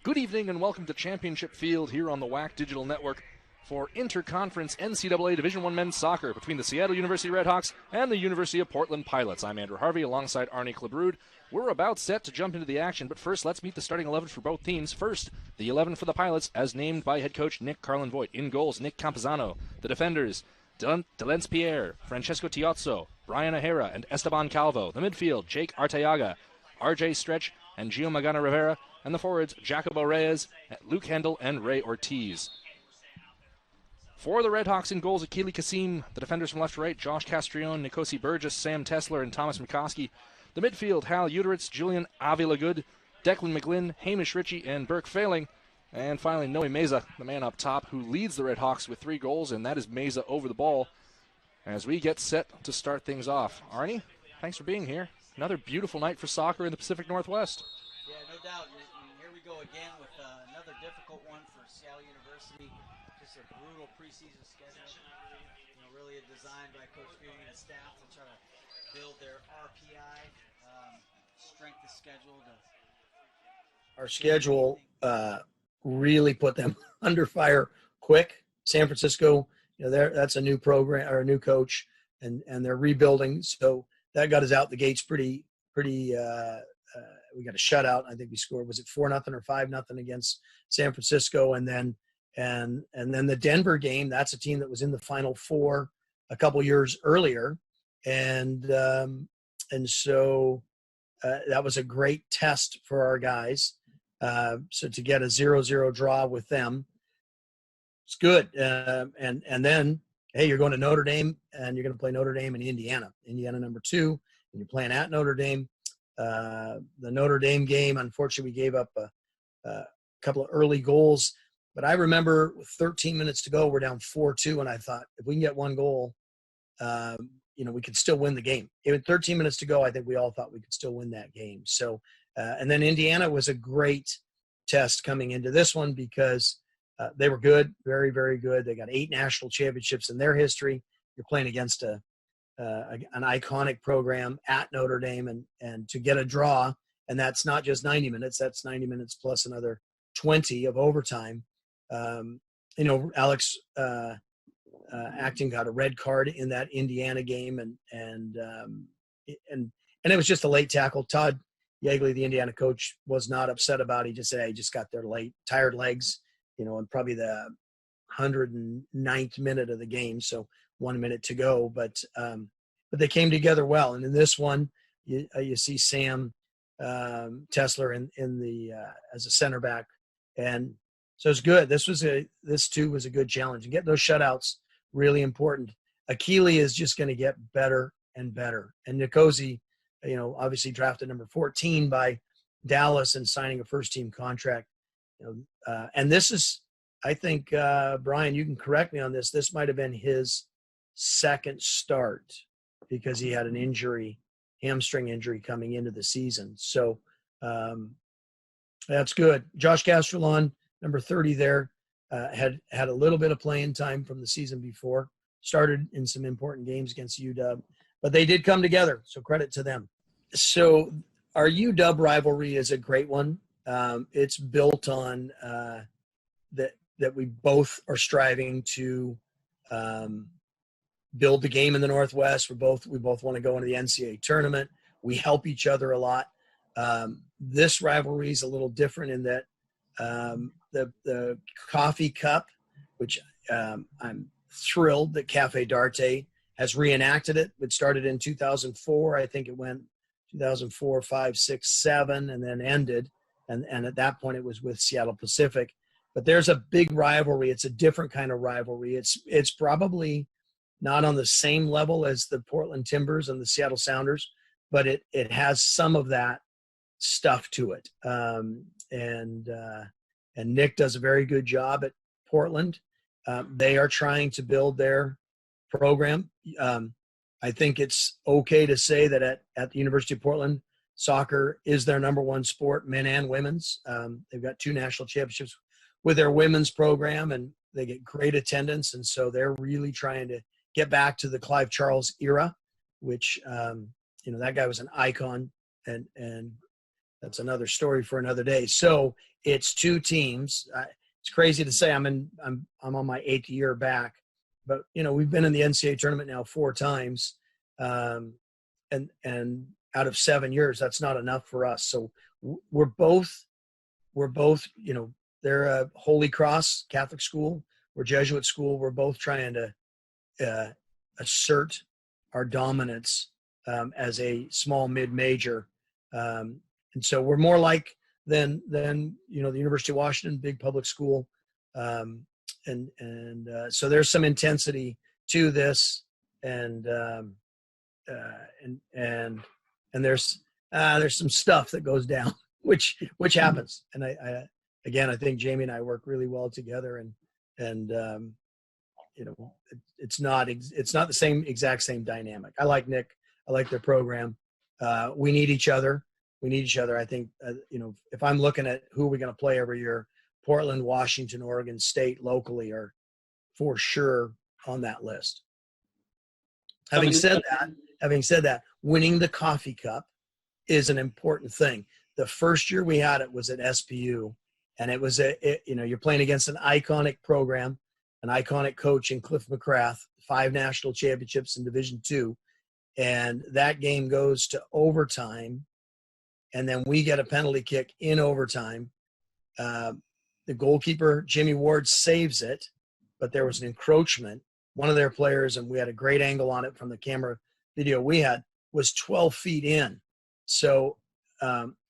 Good evening and welcome to Championship Field here on the WAC Digital Network for interconference NCAA Division I men's soccer between the Seattle University REDHAWKS and the University of Portland Pilots. I'm Andrew Harvey alongside Arnie Klebrude. We're about set to jump into the action, but first let's meet the starting 11 for both teams. First, the 11 for the Pilots as named by head coach Nick Carlin-Voigt. In goals, Nick Campazano. The defenders, Delence Pierre, Francesco Tiozzo, Brian O'Hara, and Esteban Calvo. The midfield, Jake Arteaga, RJ Stretch, and Gio Magana Rivera. And the forwards, Jacobo Reyes, Luke Hendel, and Ray Ortiz. For the Redhawks in goals, Akili Kasim. The defenders from left to right, Josh Castrione, Nikosi Burgess, Sam Tesler, and Thomas McCoskey. The midfield, Hal Uteritz, Julian Avilagood, Declan McGlynn, Hamish Ritchie, and Burke Failing. And finally, Noe Meza, the man up top, who leads the Redhawks with 3 goals, and that is Meza over the ball as we get set to start things off. Arnie, thanks for being here. Another beautiful night for soccer in the Pacific Northwest. Yeah, no doubt. Here we go again with another difficult one for Seattle University. Just a brutal preseason schedule. Really a design by Coach Fearing and his staff to try to build their RPI strength of schedule. Our schedule really put them under fire quick. San Francisco, that's a new program or a new coach, and they're rebuilding. So that got us out the gates pretty. We got a shutout. I think we scored, was it 4-0 or 5-0 against San Francisco, and then the Denver game. That's a team that was in the Final Four a couple years earlier, and so that was a great test for our guys. So to get a 0-0 draw with them, it's good. And then, hey, you're going to Notre Dame, and you're going to play Notre Dame in Indiana number 2, and you're playing at Notre Dame. The Notre Dame game, unfortunately, we gave up a couple of early goals. But I remember with 13 minutes to go, we're down 4-2, and I thought if we can get 1 goal, we could still win the game. Even 13 minutes to go, I think we all thought we could still win that game. So, and then Indiana was a great test coming into this one because they were good, very, very good. They got 8 national championships in their history. You're playing against an iconic program at Notre Dame, and to get a draw, and that's not just 90 minutes, that's 90 minutes plus another 20 of overtime. Alex Acton got a red card in that Indiana game, and it was just a late tackle. Todd Yeagley, the Indiana coach, was not upset about it. He just said, "Hey, just got their tired legs," and probably the 109th minute of the game, so 1 minute to go, but they came together well. And in this one, you see Sam Tesler in the as a center back, and so it's good. This too was a good challenge. And getting those shutouts really important. Akili is just going to get better and better. And Nikosi, obviously drafted number 14 by Dallas and signing a first-team contract. And this is, I think, Brian, you can correct me on this. This might have been his second start because he had an injury, hamstring injury coming into the season. So that's good. Josh Castrillon, number 30 there, had a little bit of playing time from the season before, started in some important games against UW, but they did come together, so credit to them. So our UW rivalry is a great one. It's built on that we both are striving to build the game in the Northwest. We both want to go into the NCAA tournament. We help each other a lot. This rivalry is a little different in that the coffee cup, which I'm thrilled that Cafe D'Arte has reenacted it. It started in 2004. I think it went 2004, 5, 6, 7, and then ended. And at that point, it was with Seattle Pacific. But there's a big rivalry. It's a different kind of rivalry. It's probably not on the same level as the Portland Timbers and the Seattle Sounders, but it has some of that stuff to it. And Nick does a very good job at Portland. They are trying to build their program. I think it's okay to say that at the University of Portland, soccer is their number 1 sport, men and women's. They've got 2 national championships with their women's program, and they get great attendance. And so they're really trying to get back to the Clive Charles era, which, that guy was an icon and that's another story for another day. So it's two teams. It's crazy to say I'm on my 8th year back, but we've been in the NCAA tournament now 4 times, and out of 7 years, that's not enough for us. So we're both, they're a Holy Cross Catholic school, we're Jesuit school. We're both trying to assert our dominance as a small mid-major, and so we're more like than the University of Washington, big public school, and so there's some intensity to this, and there's some stuff that goes down, which happens, and I think Jamie and I work really well together, and it's not the exact same dynamic. I like Nick. I like their program. We need each other. I think, if I'm looking at who we're going to play every year, Portland, Washington, Oregon State locally are for sure on that list. Having said that, winning the Coffee Cup is an important thing. The first year we had it was at SPU, and it was you're playing against an iconic program, an iconic coach in Cliff McGrath, 5 national championships in Division II, and that game goes to overtime, and then we get a penalty kick in overtime. The goalkeeper, Jimmy Ward, saves it, but there was an encroachment. One of their players, and we had a great angle on it from the camera video we had, was 12 feet in. So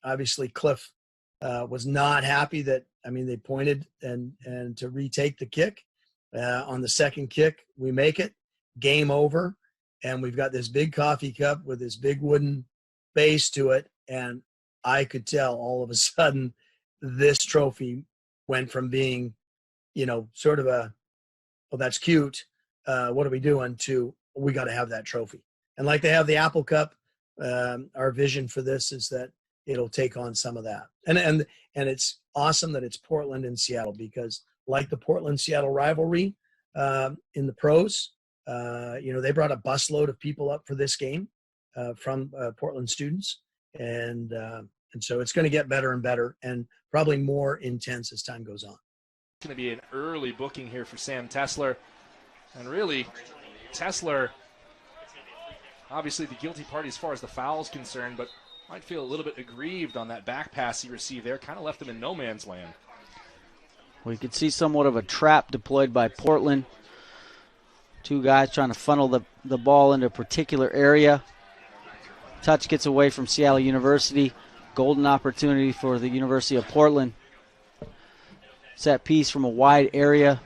obviously Cliff was not happy that, they pointed and to retake the kick. On the second kick, we make it, game over, and we've got this big coffee cup with this big wooden base to it, and I could tell all of a sudden this trophy went from being, sort of a, well, that's cute, what are we doing, to we got to have that trophy. And like they have the Apple Cup, our vision for this is that it'll take on some of that. And it's awesome that it's Portland and Seattle, because like the Portland-Seattle rivalry in the pros, they brought a busload of people up for this game from Portland students. And so it's going to get better and better, and probably more intense as time goes on. It's going to be an early booking here for Sam Tesler. And really, Tesler, obviously the guilty party as far as the foul is concerned, but might feel a little bit aggrieved on that back pass he received there. Kind of left him in no man's land. We could see somewhat of a trap deployed by Portland. 2 guys trying to funnel the ball into a particular area. Touch gets away from Seattle University. Golden opportunity for the University of Portland. Set piece from a wide area.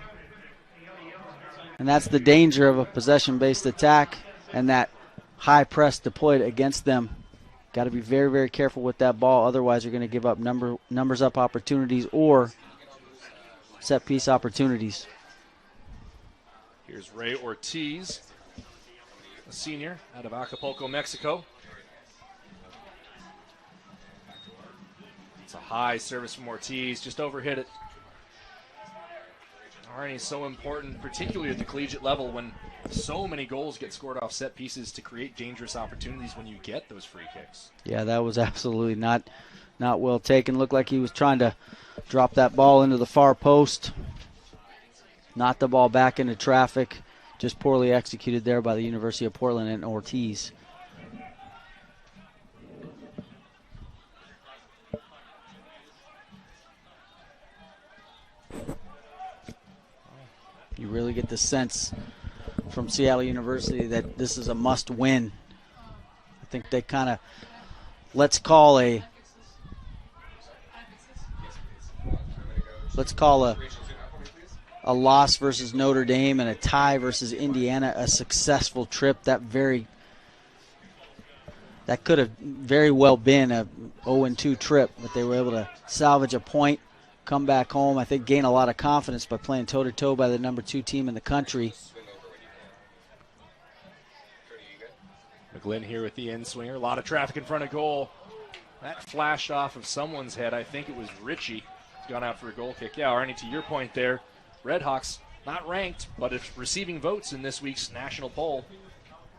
And that's the danger of a possession-based attack and that high press deployed against them. Got to be very, very careful with that ball. Otherwise, you're going to give up numbers up opportunities or set piece opportunities. Here's Ray Ortiz, a senior out of Acapulco, Mexico. It's a high service from Ortiz, just overhit it. Arnie's so important, particularly at the collegiate level, when so many goals get scored off set pieces to create dangerous opportunities when you get those free kicks. Yeah, that was absolutely not well taken. Looked like he was trying to drop that ball into the far post. Knocked the ball back into traffic. Just poorly executed there by the University of Portland and Ortiz. You really get the sense from Seattle University that this is a must-win. I think they kind of, let's call a loss versus Notre Dame and a tie versus Indiana a successful trip. That could have very well been a 0-2 trip, but they were able to salvage a point, come back home, I think gain a lot of confidence by playing toe-to-toe by the number 2 team in the country. McGlynn here with the in-swinger. A lot of traffic in front of goal. That flashed off of someone's head. I think it was Richie. He's gone out for a goal kick. Yeah, Arnie, to your point there, REDHAWKS not ranked, but it's receiving votes in this week's national poll.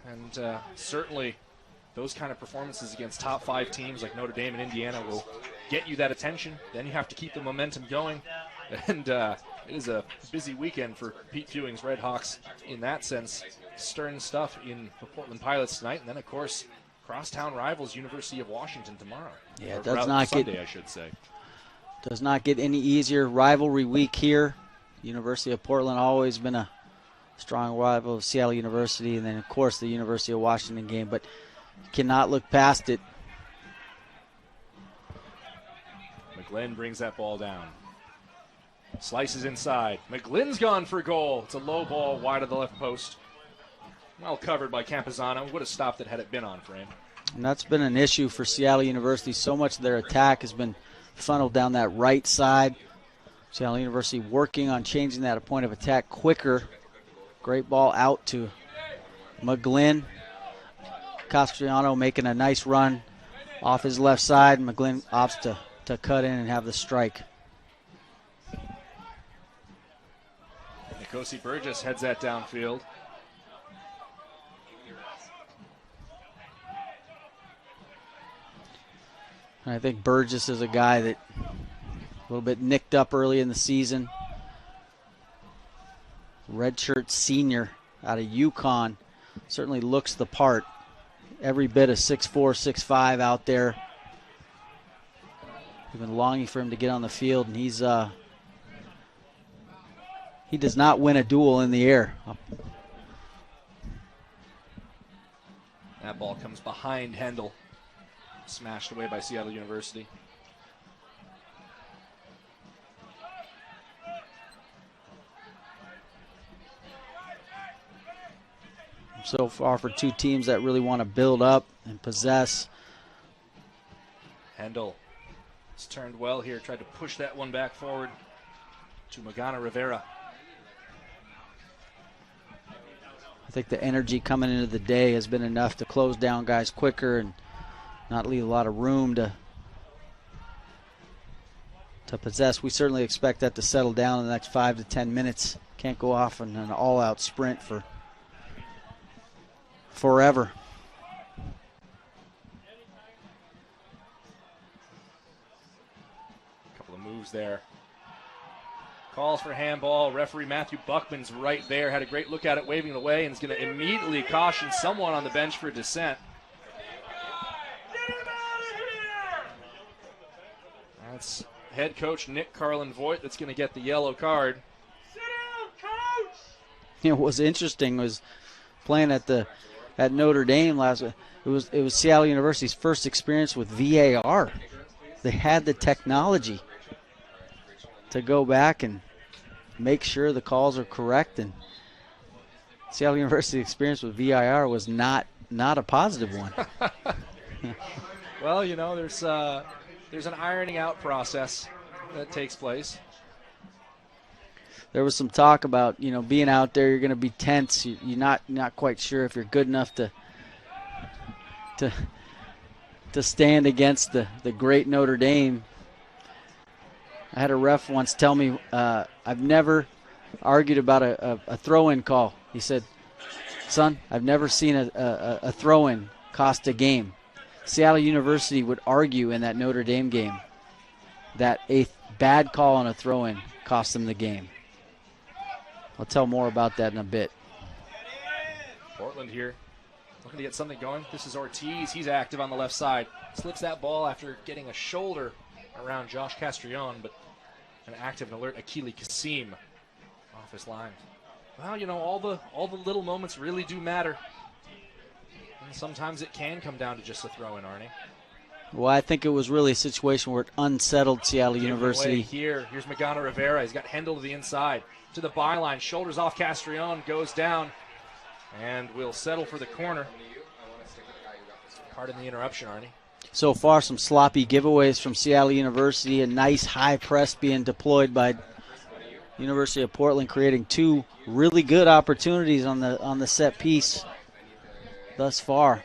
And certainly those kind of performances against top 5 teams like Notre Dame and Indiana will get you that attention. Then you have to keep the momentum going. And it is a busy weekend for Pete Fewing's REDHAWKS in that sense. Stern stuff in the Portland Pilots tonight. And then, of course, crosstown rivals University of Washington tomorrow. Yeah, it does not Sunday, I should say. Does not get any easier. Rivalry week here. University of Portland always been a strong rival of Seattle University, and then, of course, the University of Washington game. But you cannot look past it. McGlynn brings that ball down. Slices inside. McGlynn's gone for goal. It's a low ball wide of the left post. Well covered by Campazano. Would have stopped it had it been on frame. And that's been an issue for Seattle University. So much of their attack has been funneled down that right side. Seattle University working on changing that a point of attack quicker. Great ball out to McGlynn. Castriano making a nice run off his left side. McGlynn opts to cut in and have the strike. Nikosi Burgess heads that downfield. And I think Burgess is a guy that a little bit nicked up early in the season. Redshirt senior out of UConn. Certainly looks the part. Every bit of 6'4", 6'5" out there. We've been longing for him to get on the field, and he's he does not win a duel in the air. That ball comes behind Hendel. Smashed away by Seattle University. So far for two teams that really want to build up and possess. Hendel has turned well here, tried to push that one back forward to Magana Rivera. I think the energy coming into the day has been enough to close down guys quicker and not leave a lot of room to possess. We certainly expect that to settle down in the next 5 to 10 minutes. Can't go off on an all-out sprint for forever. Couple of moves there. Calls for handball. Referee Matthew Buckman's right there. Had a great look at it, waving it away, and is going to immediately caution someone on the bench for dissent. That's head coach Nick Carlin-Voigt that's going to get the yellow card. Sit down, coach! You know, what was interesting was playing at Notre Dame last week. It was Seattle University's first experience with VAR. They had the technology to go back and make sure the calls are correct, and Seattle University's experience with VAR was not a positive one. Well, you know, there's an ironing out process that takes place. There was some talk about, you know, being out there, you're going to be tense. You're not quite sure if you're good enough to stand against the great Notre Dame. I had a ref once tell me, I've never argued about a throw-in call. He said, son, I've never seen a throw-in cost a game. Seattle University would argue in that Notre Dame game that a bad call on a throw-in cost them the game. I'll tell more about that in a bit. Portland here looking to get something going. This is Ortiz. He's active on the left side. Slips that ball after getting a shoulder around Josh Castrillon, but an active and alert Akili Kasim off his line. Well, you know, all the little moments really do matter. And sometimes it can come down to just a throw-in, Arnie. Well, I think it was really a situation where it unsettled Seattle University. Here's Magana Rivera. He's got Hendel to the inside, to the byline. Shoulders off Castrillon, goes down, and will settle for the corner. Pardon the interruption, Arnie. So far, some sloppy giveaways from Seattle University. A nice high press being deployed by University of Portland, creating two really good opportunities on the set piece thus far.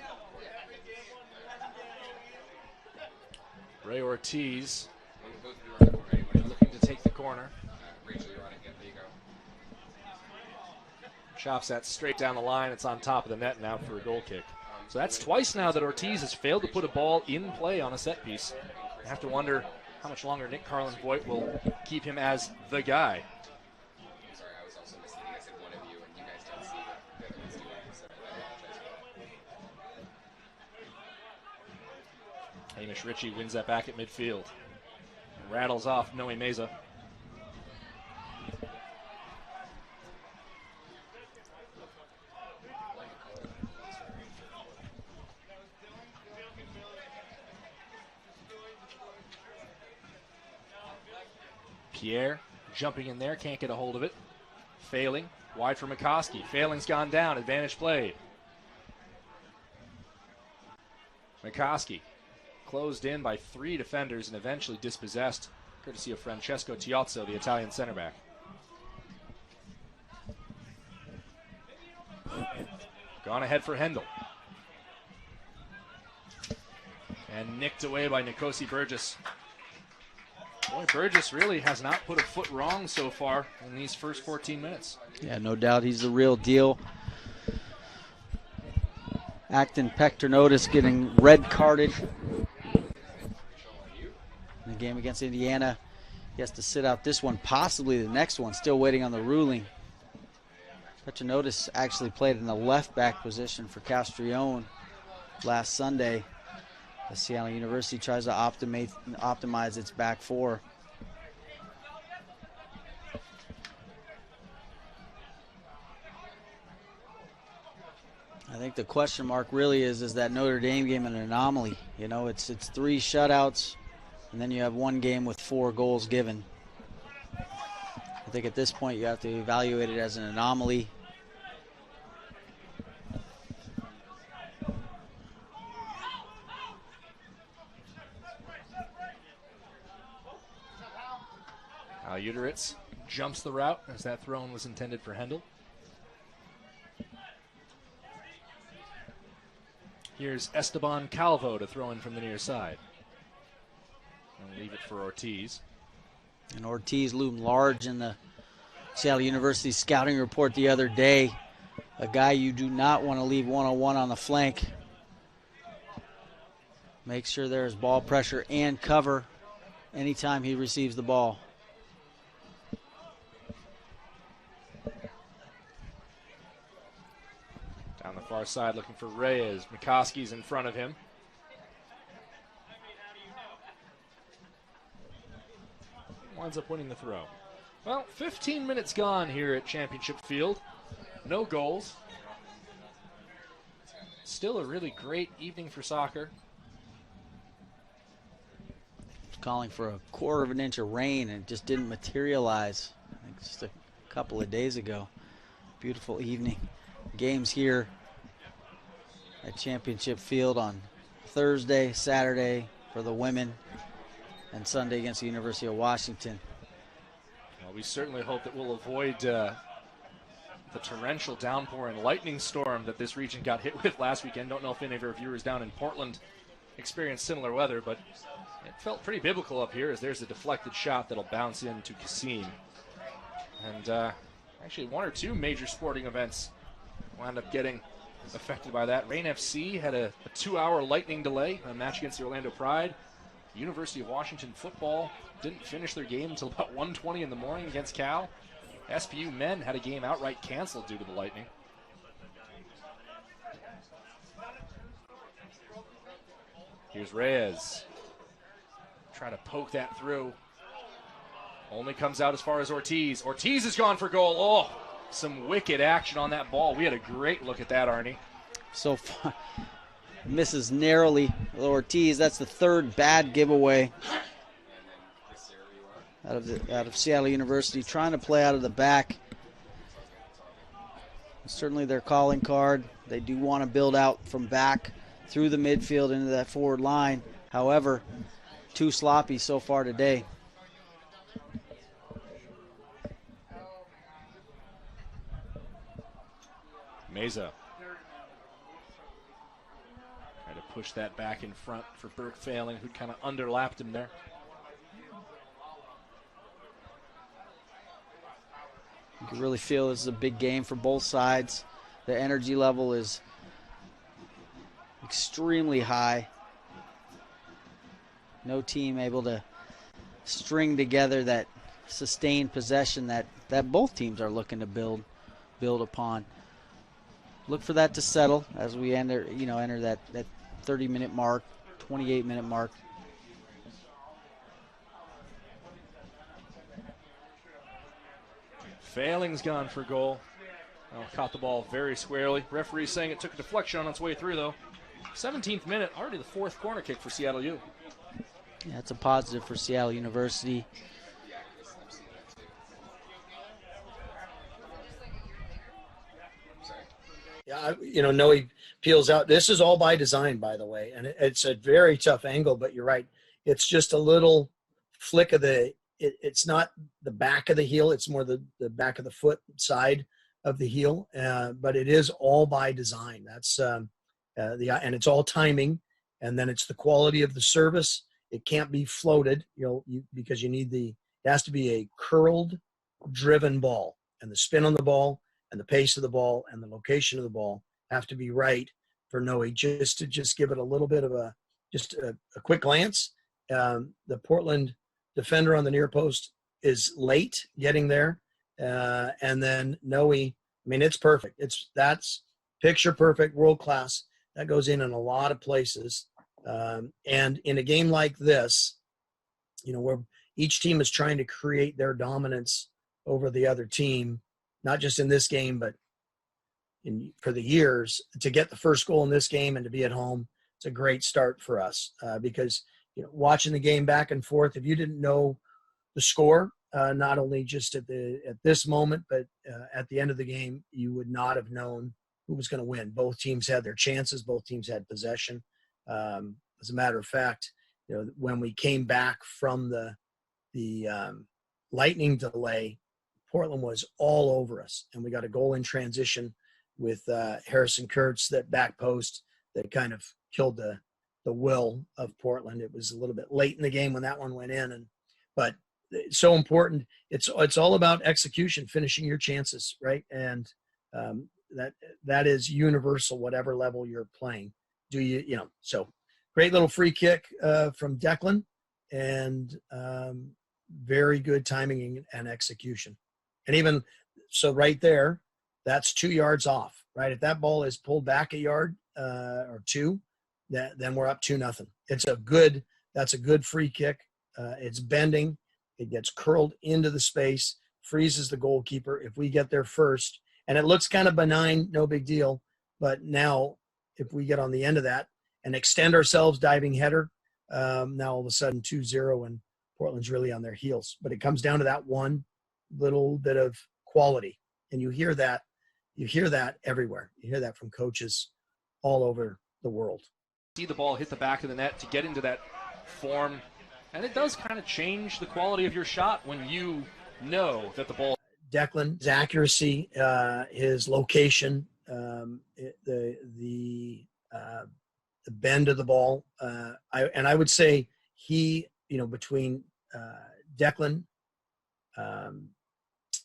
Ray Ortiz looking to take the corner. Chops that straight down the line. It's on top of the net now for a goal kick. So that's twice now that Ortiz has failed to put a ball in play on a set piece. I have to wonder how much longer Nick Carlin-Voigt will keep him as the guy. Hamish Ritchie wins that back at midfield. Rattles off Noe Meza. Pierre jumping in there, can't get a hold of it. Failing, wide for McCoskey. Failing's gone down, advantage played. McCoskey closed in by 3 defenders and eventually dispossessed, courtesy of Francesco Tiozzo, the Italian center back. Gone ahead for Hendel. And nicked away by Nikosi Burgess. Boy, Burgess really has not put a foot wrong so far in these first 14 minutes. Yeah, no doubt he's the real deal. Acton Pectornotis getting red carded in the game against Indiana. He has to sit out this one, possibly the next one, still waiting on the ruling. Pectornotis actually played in the left back position for Castrillon last Sunday. The Seattle University tries to optimize its back four. I think the question mark really is that Notre Dame game an anomaly? You know, it's 3 shutouts, and then you have 1 game with 4 goals given. I think at this point you have to evaluate it as an anomaly. Uteritz jumps the route as that throw-in was intended for Hendel. Here's Esteban Calvo to throw in from the near side. And leave it for Ortiz. And Ortiz loomed large in the Seattle University scouting report the other day. A guy you do not want to leave one-on-one on the flank. Make sure there's ball pressure and cover anytime he receives the ball. Down the far side looking for Reyes. McCoskey's in front of him. Winds up winning the throw. Well, 15 minutes gone here at Championship Field. No goals. Still a really great evening for soccer. Calling for a 1/4 of an inch of rain, and it just didn't materialize. I think just a couple of days ago. Beautiful evening. Games here at Championship Field on Thursday, Saturday for the women, and Sunday against the University of Washington. Well, we certainly hope that we'll avoid the torrential downpour and lightning storm that this region got hit with last weekend. Don't know if any of our viewers down in Portland experienced similar weather, but it felt pretty biblical up here as there's a deflected shot that'll bounce into Kassim. And actually 1 or 2 major sporting events wound up getting affected by that. Rain FC had a 2-hour lightning delay on a match against the Orlando Pride. University of Washington football didn't finish their game until about 1:20 in the morning against Cal. SPU men had a game outright canceled due to the lightning. Here's Reyes. Trying to poke that through. Only comes out as far as Ortiz. Ortiz has gone for goal. Oh, some wicked action on that ball. We had a great look at that, Arnie. So far, misses narrowly with Ortiz. That's the 3rd bad giveaway out of Seattle University, trying to play out of the back. Certainly their calling card. They do want to build out from back through the midfield into that forward line. However, too sloppy so far today. Meza. Try to push that back in front for Burke Failing, who kind of underlapped him there. You can really feel this is a big game for both sides. The energy level is extremely high. No team able to string together that sustained possession that both teams are looking to build upon. Look for that to settle as we enter that 30-minute mark, 28-minute mark. Failing's gone for goal. Caught the ball very squarely. Referee saying it took a deflection on its way through, though. 17th minute, already the fourth corner kick for Seattle U. Yeah, it's a positive for Seattle University. Yeah, Noe peels out. This is all by design, by the way, and it's a very tough angle, but you're right. It's just a little flick of it's not the back of the heel. It's more the back of the foot side of the heel, but it is all by design. That's and it's all timing, and then it's the quality of the service. It can't be floated, because it has to be a curled, driven ball, and the spin on the ball and the pace of the ball and the location of the ball have to be right for Noe to give it a little bit of a quick glance. The Portland defender on the near post is late getting there. And then Noe, it's perfect. That's picture perfect, world class. That goes in a lot of places. And in a game like this, where each team is trying to create their dominance over the other team, not just in this game, but for the years, to get the first goal in this game and to be at home, it's a great start for us because watching the game back and forth, if you didn't know the score, not only just at this moment, but at the end of the game, you would not have known who was going to win. Both teams had their chances. Both teams had possession. As a matter of fact, when we came back from the lightning delay, Portland was all over us, and we got a goal in transition with Harrison Kurtz, that back post that kind of killed the will of Portland. It was a little bit late in the game when that one went in, but it's so important. It's all about execution, finishing your chances, right? And that is universal, whatever level you're playing. So great little free kick from Declan, and very good timing and execution. And even so, right there, that's 2 yards off, right? If that ball is pulled back a yard or two, then we're up 2-0. That's a good free kick. It's bending. It gets curled into the space, freezes the goalkeeper. If we get there first, and it looks kind of benign, no big deal. But now, if we get on the end of that and extend ourselves, diving header, now all of a sudden 2-0, and Portland's really on their heels. But it comes down to that one little bit of quality, and you hear that everywhere. You hear that from coaches all over the world. See the ball hit the back of the net to get into that form, and it does kind of change the quality of your shot when you know that the ball. Declan's accuracy, his location, the bend of the ball. I would say he, between Declan,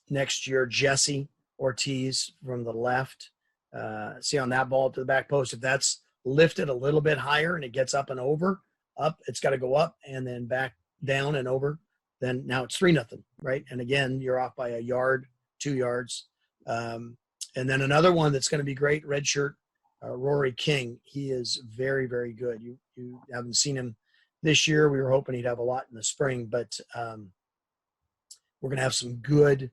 next year Jesse Ortiz from the left. See on that ball to the back post, if that's lifted a little bit higher and it gets up and over, it's got to go up and then back down and over. Then now it's 3-0, right? And again, you're off by a yard, 2 yards. And then another one that's going to be great, red shirt, Rory King. He is very, very good. You haven't seen him this year. We were hoping he'd have a lot in the spring, but we're going to have some good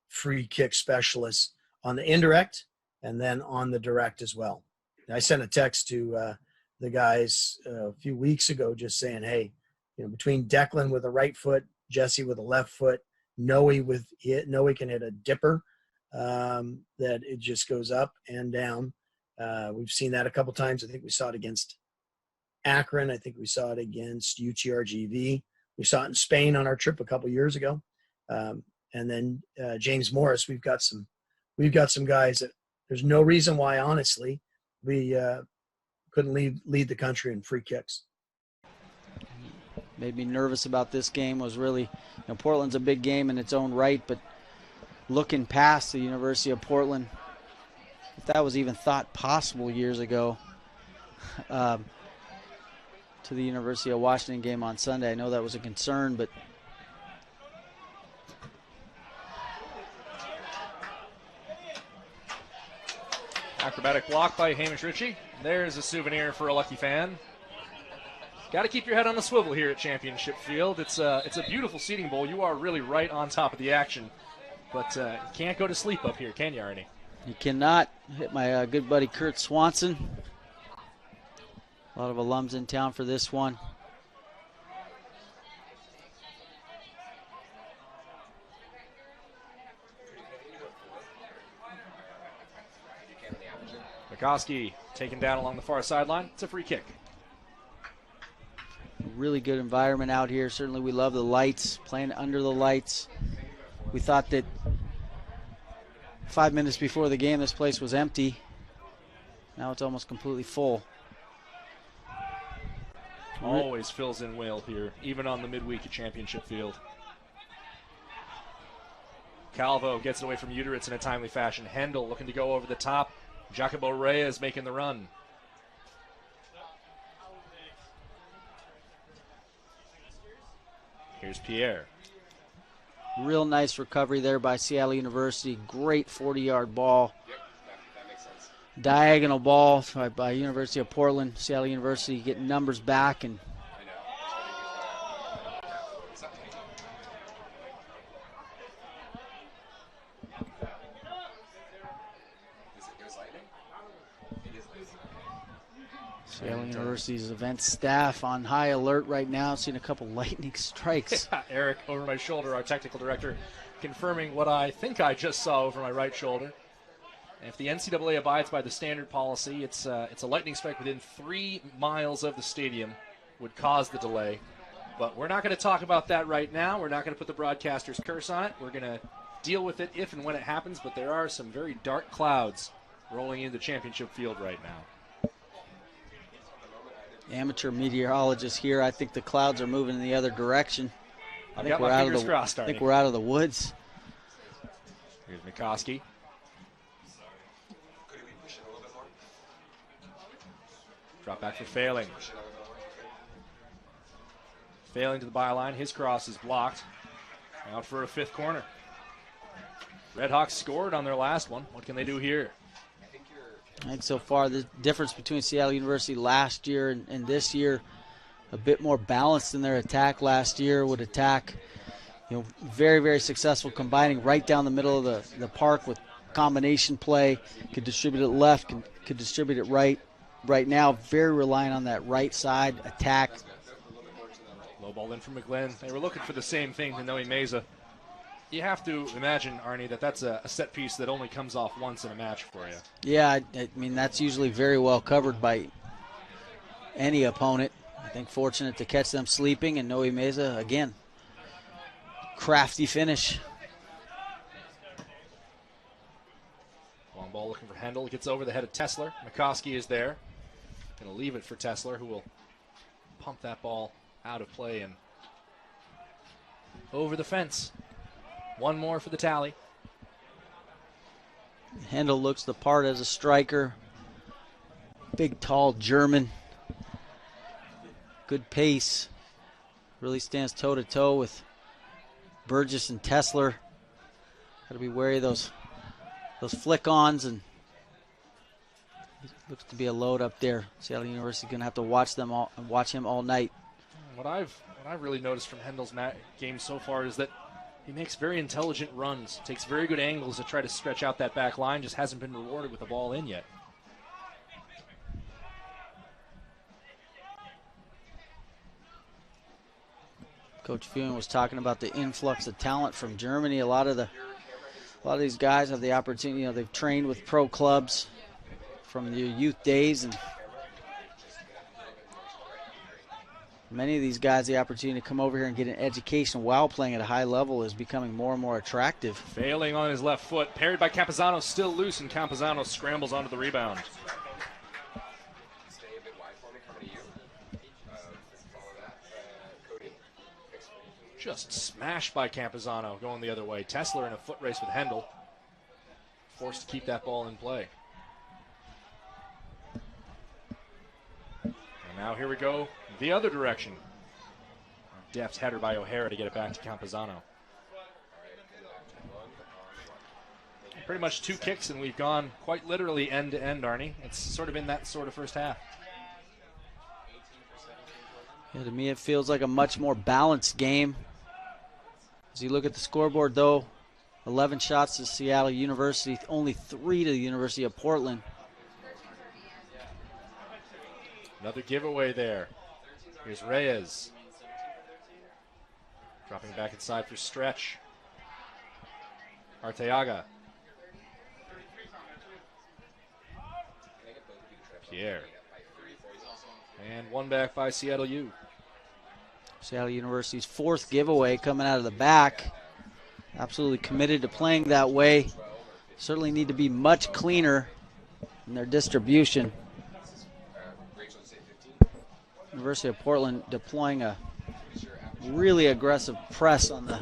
free kick specialists on the indirect and then on the direct as well. I sent a text to the guys a few weeks ago just saying, hey, between Declan with a right foot, Jesse with a left foot, Noe can hit a dipper that it just goes up and down. We've seen that a couple times. I think we saw it against Akron. I think we saw it against UTRGV. We saw it in Spain on our trip a couple years ago. And then James Morris, we've got some guys that there's no reason why, honestly, we couldn't lead the country in free kicks. Made me nervous about this game was really, Portland's a big game in its own right, but looking past the University of Portland, if that was even thought possible years ago, to the University of Washington game on Sunday. I know that was a concern, but acrobatic block by Hamish Ritchie. There's a souvenir for a lucky fan. Got to keep your head on the swivel here at Championship Field. It's a beautiful seating bowl. You are really right on top of the action. But you can't go to sleep up here, can you, Arnie? you cannot. Hit my good buddy Kurt Swanson. A lot of alums in town for this one. McCoskey taken down along the far sideline. It's a free kick. Really good environment out here. Certainly we love the lights, playing under the lights. We thought that 5 minutes before the game this place was empty. Now it's almost completely full. Always fills in well here, even on the midweek at Championship Field. Calvo gets it away from Uteritz in a timely fashion. Hendel looking to go over the top. Jacobo Reyes making the run. Here's Pierre. Real nice recovery there by Seattle University. Great 40-yard ball. Yep, that makes sense. Diagonal ball by University of Portland. Seattle University getting numbers back, and I know. It was lightning? It is lightning. Seattle University's event staff on high alert right now. Seeing a couple lightning strikes. Eric over my shoulder, our technical director, confirming what I think I just saw over my right shoulder. And if the NCAA abides by the standard policy, it's a lightning strike within 3 miles of the stadium would cause the delay. But we're not going to talk about that right now. We're not going to put the broadcaster's curse on it. We're going to deal with it if and when it happens. But there are some very dark clouds rolling into Championship Field right now. Amateur meteorologist here. I think the clouds are moving in the other direction. I think we're out of the. I think we're out of the woods. Here's McCoskey. Could we push it a little bit more? Drop back for Failing. Push it a little bit more. Failing to the byline. His cross is blocked. Out for a fifth corner. REDHAWKS scored on their last one. What can they do here? I think so far the difference between Seattle University last year and this year, a bit more balanced in their attack. Last year would attack, very, very successful, combining right down the middle of the park with combination play. Could distribute it left, could distribute it right. Right now, very reliant on that right side attack. Low ball in from McGlynn. They were looking for the same thing to Noe Meza. You have to imagine, Arnie, that's a set piece that only comes off once in a match for you. Yeah, I mean, that's usually very well covered by any opponent. I think fortunate to catch them sleeping, and Noe Meza, again, crafty finish. Long ball looking for Hendel. Gets over the head of Tessler. McCoskey is there. Going to leave it for Tessler, who will pump that ball out of play and over the fence. One more for the tally. Hendel looks the part as a striker. Big, tall German. Good pace. Really stands toe-to-toe with Burgess and Tessler. Got to be wary of those flick-ons, and looks to be a load up there. Seattle University going to have to watch him all night. What I've really noticed from Hendel's game so far is that he makes very intelligent runs, takes very good angles to try to stretch out that back line, just hasn't been rewarded with the ball in yet. Coach Fuhn was talking about the influx of talent from Germany. A lot of these guys have the opportunity, they've trained with pro clubs from their youth days, and many of these guys, the opportunity to come over here and get an education while playing at a high level is becoming more and more attractive. Failing on his left foot, parried by Campazano, still loose, and Campazano scrambles onto the rebound. Stay a bit wide for me, coming to you. Follow that. Cody. Just smashed by Campazano, going the other way. Tessler in a foot race with Hendel. Forced to keep that ball in play. Now here we go the other direction. Deft header by O'Hara to get it back to Campazano. Pretty much 2 kicks, and we've gone quite literally end to end, Arnie. It's sort of in that sort of first half. Yeah, to me, it feels like a much more balanced game. As you look at the scoreboard, though, 11 shots to Seattle University, only 3 to the University of Portland. Another giveaway there. Here's Reyes. Dropping back inside for stretch. Arteaga. Pierre. And one back by Seattle U. Seattle University's 4th giveaway coming out of the back. Absolutely committed to playing that way. Certainly need to be much cleaner in their distribution. University of Portland deploying a really aggressive press on the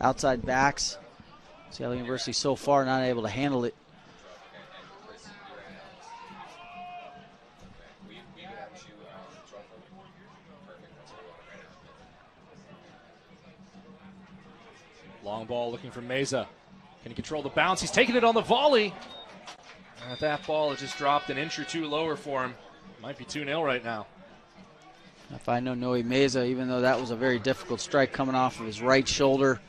outside backs. Seattle University so far not able to handle it. Long ball looking for Meza. Can he control the bounce? He's taking it on the volley. That ball has just dropped an inch or 2 lower for him. Might be 2-0 right now. If I know Noe Meza, even though that was a very difficult strike coming off of his right shoulder,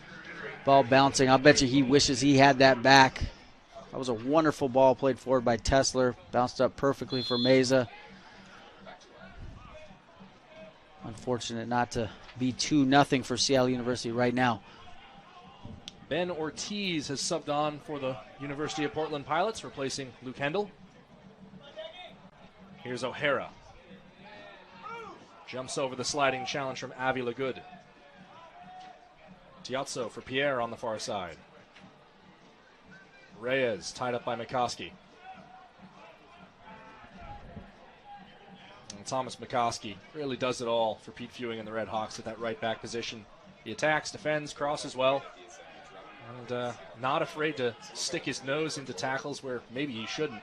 ball bouncing, I'll bet you he wishes he had that back. That was a wonderful ball played forward by Tesler. Bounced up perfectly for Meza. Unfortunate not to be 2-0 for Seattle University right now. Ben Ortiz has subbed on for the University of Portland Pilots, replacing Luke Hendel. Here's O'Hara. Jumps over the sliding challenge from Avila Good. Tiazzo for Pierre on the far side. Reyes tied up by McCoskey. And Thomas McCoskey really does it all for Pete Fewing and the REDHAWKS at that right back position. He attacks, defends, crosses well. And not afraid to stick his nose into tackles where maybe he shouldn't.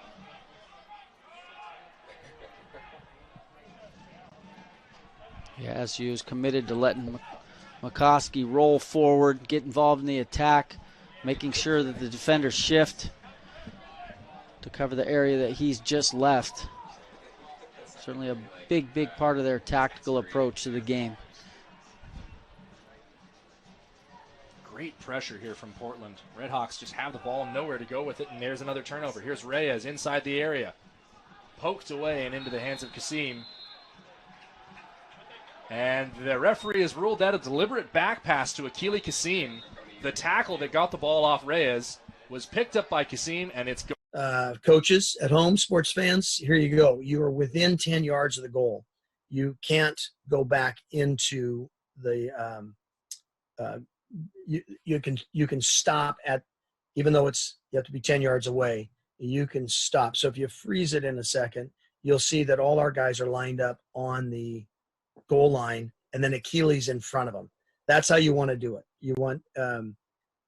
Yeah, SU is committed to letting McCoskey roll forward, get involved in the attack, making sure that the defenders shift to cover the area that he's just left. Certainly a big, big part of their tactical approach to the game. Great pressure here from Portland. REDHAWKS just have the ball, nowhere to go with it, and there's another turnover. Here's Reyes inside the area. Poked away and into the hands of Kasim. And the referee has ruled that a deliberate back pass to Akili Kasim. The tackle that got the ball off Reyes was picked up by Kasim, and it's coaches at home, sports fans, here you go. You are within 10 yards of the goal. You can't go back into the you can stop at, even though you have to be 10 yards away, you can stop. So if you freeze it in a second, you'll see that all our guys are lined up on the goal line, and then Achilles in front of them. That's how you want to do it. You want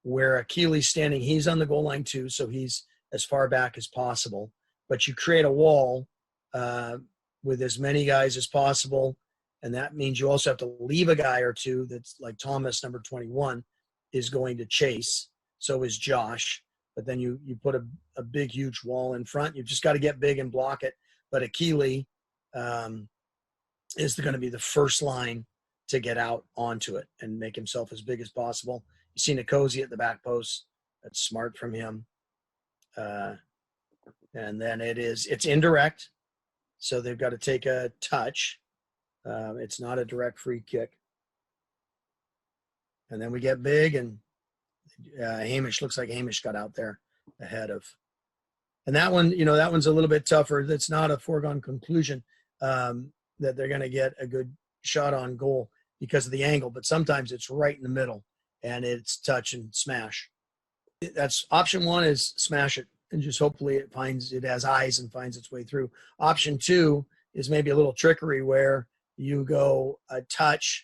where Achilles standing, he's on the goal line too, so he's as far back as possible. But you create a wall with as many guys as possible, and that means you also have to leave a guy or two that's like Thomas, number 21, is going to chase. So is Josh. But then you put a big, huge wall in front. You've just got to get big and block it. But Achilles is going to be the first line to get out onto it and make himself as big as possible. You see Nkosi at the back post. That's smart from him. And then it's indirect. So they've got to take a touch. It's not a direct free kick. And then we get big, and Hamish, looks like Hamish got out there ahead of. And that one, that one's a little bit tougher. That's not a foregone conclusion that they're going to get a good shot on goal because of the angle. But sometimes it's right in the middle, and it's touch and smash. That's option one, is smash it, and just hopefully it has eyes and finds its way through. Option two is maybe a little trickery where you go a touch.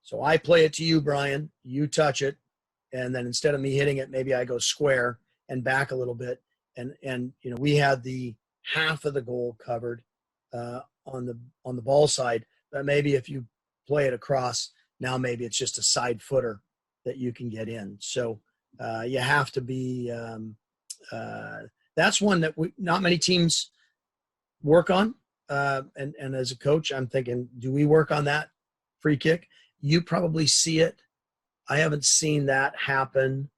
So I play it to you, Brian. You touch it, and then instead of me hitting it, maybe I go square and back a little bit. And we had the half of the goal covered. on the ball side. But maybe if you play it across, now maybe it's just a side footer that you can get in. So you have to be that's one that not many teams work on. And as a coach, I'm thinking, do we work on that free kick? You probably see it. I haven't seen that happen.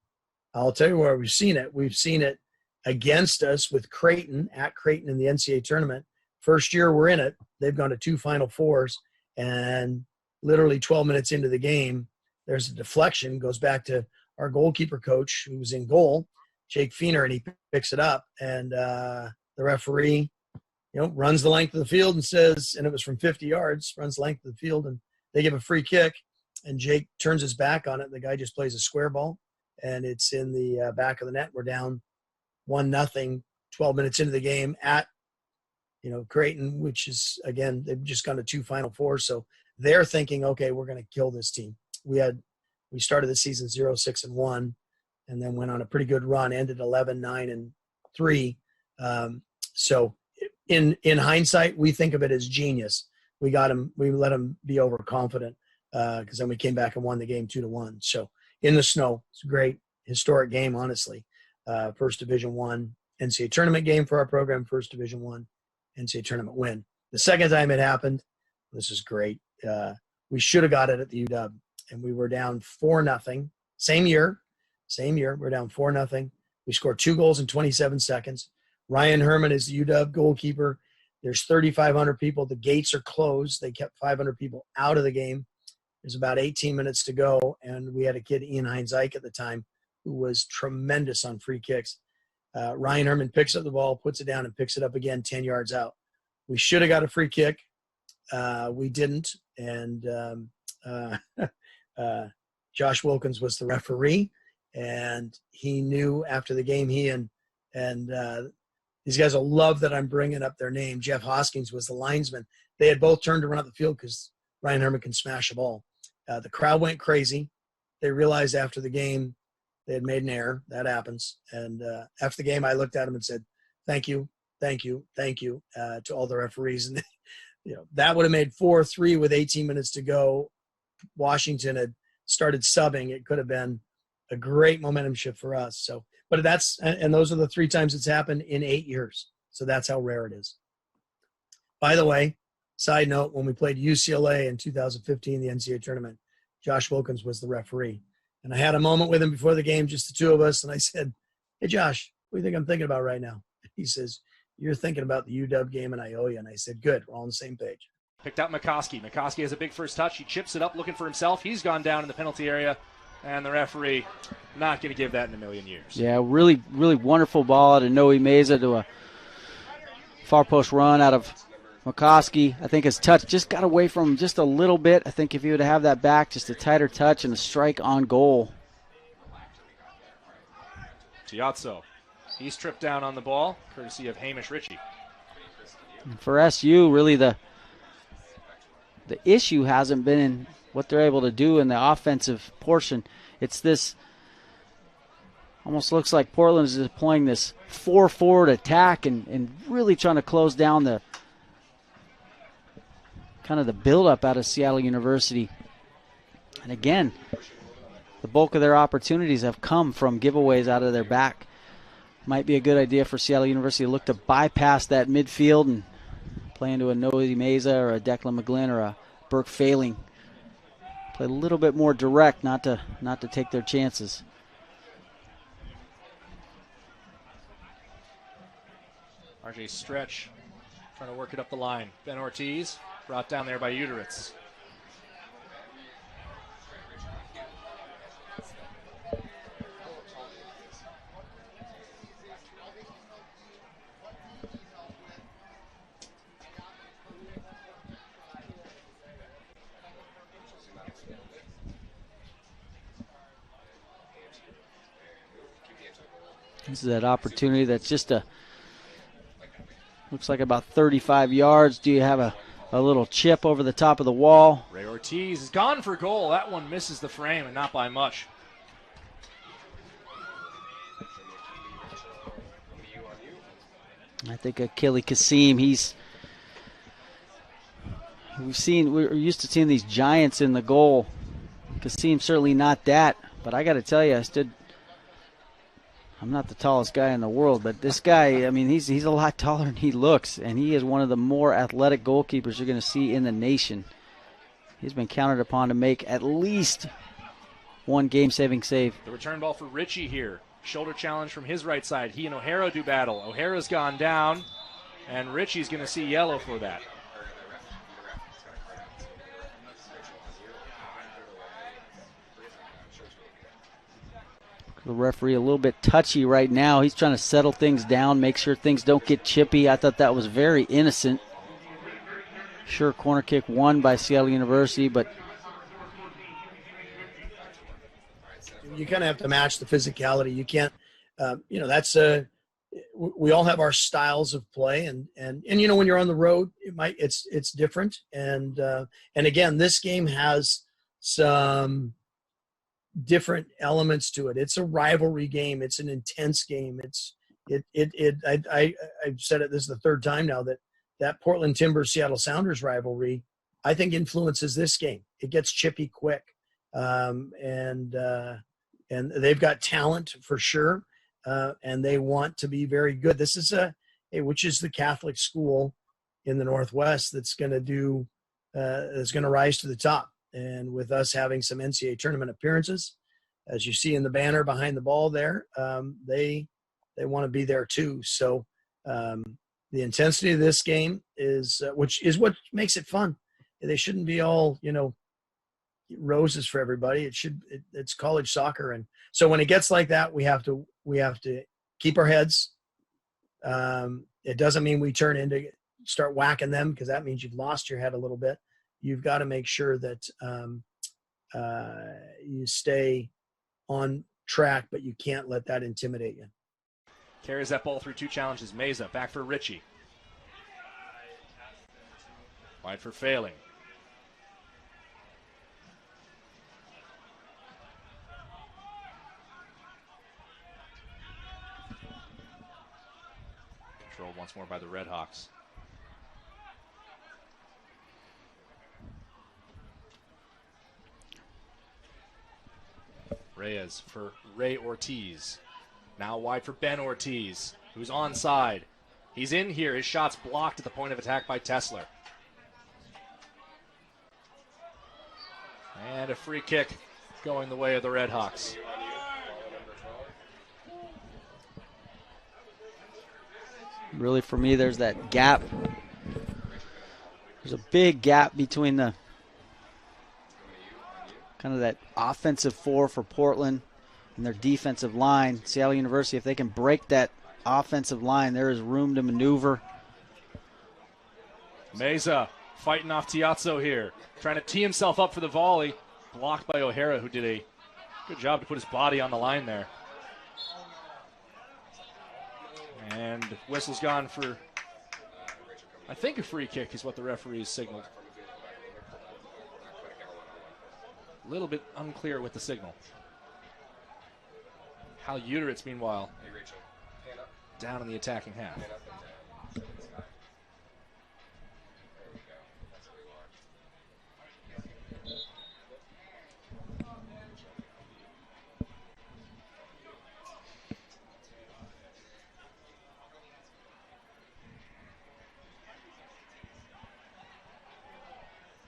I'll tell you where we've seen it. We've seen it against us with Creighton, at Creighton in the NCAA tournament. First year we're in it, they've gone to 2 Final Fours, and literally 12 minutes into the game, there's a deflection, goes back to our goalkeeper coach who was in goal, Jake Feener, and he picks it up. And the referee, runs the length of the field and says, and it was from 50 yards, runs the length of the field, and they give a free kick, and Jake turns his back on it. The guy just plays a square ball, and it's in the back of the net. We're down 1-0, 12 minutes into the game at, Creighton, which is, again, they've just gone to 2 Final Fours. So they're thinking, okay, we're going to kill this team. We started the season 0-6-1, and then went on a pretty good run, ended 11-9-3. So in hindsight, we think of it as genius. We let him be overconfident because then we came back and won the game 2-1. So in the snow, it's a great historic game, honestly. First Division I NCAA tournament game for our program, first Division I NCAA tournament win. The second time it happened, this is great. We should have got it at the UW, and we were down 4-0. Same year, we're down 4-0. We scored 2 goals in 27 seconds. Ryan Herman is the UW goalkeeper. There's 3,500 people. The gates are closed. They kept 500 people out of the game. There's about 18 minutes to go, and we had a kid, Ian Heinz-Ike, at the time, who was tremendous on free kicks. Ryan Herman picks up the ball, puts it down, and picks it up again 10 yards out. We should have got a free kick. We didn't, and Josh Wilkins was the referee, and he knew after the game, he and these guys will love that I'm bringing up their name. Jeff Hoskins was the linesman. They had both turned to run up the field because Ryan Herman can smash a ball. The crowd went crazy. They realized after the game they had made an error. That happens. And after the game, I looked at them and said, thank you to all the referees. And that would have made 4-3 with 18 minutes to go. Washington had started subbing. It could have been a great momentum shift for us. So, but those are the 3 times it's happened in 8 years. So that's how rare it is. By the way, side note, when we played UCLA in 2015, the NCAA tournament, Josh Wilkins was the referee. And I had a moment with him before the game, just the 2 of us. And I said, hey, Josh, what do you think I'm thinking about right now? He says, you're thinking about the UW game and I owe you. And I said, good, we're all on the same page. Picked out McCoskey. McCoskey has a big first touch. He chips it up looking for himself. He's gone down in the penalty area. And the referee not going to give that in a million years. Yeah, really, really wonderful ball out of Noe Meza to a far post run out of McCoskey. I think his touch just got away from him just a little bit. I think if he would have that back, just a tighter touch and a strike on goal. Tiazzo. He's tripped down on the ball, courtesy of Hamish Ritchie. And for SU, really the issue hasn't been in what they're able to do in the offensive portion. It's this, almost looks like Portland is deploying this 4-forward attack and really trying to close down the kind of the buildup out of Seattle University. And again, the bulk of their opportunities have come from giveaways out of their back. Might be a good idea for Seattle University to look to bypass that midfield and play into a Noe Meza or a Declan McGlynn or a Burke Failing. Play a little bit more direct, not to take their chances. RJ Stretch trying to work it up the line. Ben Ortiz brought down there by Uteritz. This is that opportunity that's just looks like about 35 yards. Do you have a little chip over the top of the wall? Ray Ortiz is gone for goal. That one misses the frame and not by much. I think Achille Kassim, he's we're used to seeing these giants in the goal. Kasim certainly not that, but I got to tell you, I'm not the tallest guy in the world, but this guy, I mean, he's a lot taller than he looks, and he is one of the more athletic goalkeepers you're going to see in the nation. He's been counted upon to make at least one game-saving save. The return ball for Richie here. Shoulder challenge from his right side. He and O'Hara do battle. O'Hara's gone down, and Richie's going to see yellow for that. The referee a little bit touchy right now. He's trying to settle things down, make sure things don't get chippy. I thought that was very innocent. Sure, corner kick won by Seattle University, but you kind of have to match the physicality. You can't, that's we all have our styles of play, and when you're on the road, it's different. And again, this game has some different elements to it. It's a rivalry game. It's an intense game. I've said it, this is the third time now that Portland Timbers Seattle Sounders rivalry, I think, influences this game. It gets chippy quick. And they've got talent for sure. And they want to be very good. This is which is the Catholic school in the Northwest that's going to rise to the top. And with us having some NCAA tournament appearances, as you see in the banner behind the ball there, they want to be there too. So the intensity of this game is which is what makes it fun. They shouldn't be all roses for everybody. It's college soccer, and so when it gets like that, we have to keep our heads. It doesn't mean we start whacking them, because that means you've lost your head a little bit. You've got to make sure that you stay on track, but you can't let that intimidate you. Carries that ball through two challenges. Meza back for Richie. Wide for Failing. Controlled once more by the REDHAWKS. Reyes for Ray Ortiz. Now wide for Ben Ortiz, who's onside. He's in here. His shot's blocked at the point of attack by Tesler. And a free kick going the way of the REDHAWKS. Really, for me, there's that gap. There's a big gap between the kind of that offensive four for Portland and their defensive line. Seattle University, if they can break that offensive line, there is room to maneuver. Meza fighting off Tiazzo here, trying to tee himself up for the volley. Blocked by O'Hara, who did a good job to put his body on the line there. And whistle's gone for, I think, a free kick is what the referees signaled. A little bit unclear with the signal. Hal Uteritz, meanwhile, down in the attacking half.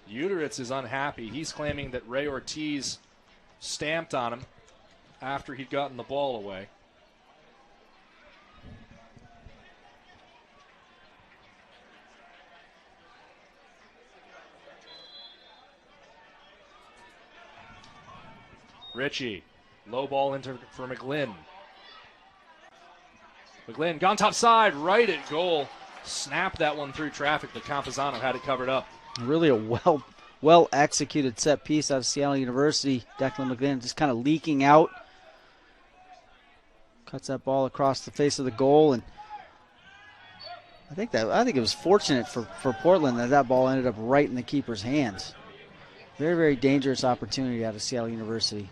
Uteritz is unhappy. He's claiming that Ray Ortiz stamped on him after he'd gotten the ball away. Richie, low ball into for McGlynn. McGlynn gone top side, right at goal. Snapped that one through traffic, but Campazano had it covered up. Really a well executed set piece out of Seattle University. Declan McGlynn just kind of leaking out. Cuts that ball across the face of the goal, and I think it was fortunate for Portland that ball ended up right in the keeper's hands. Very, very dangerous opportunity out of Seattle University.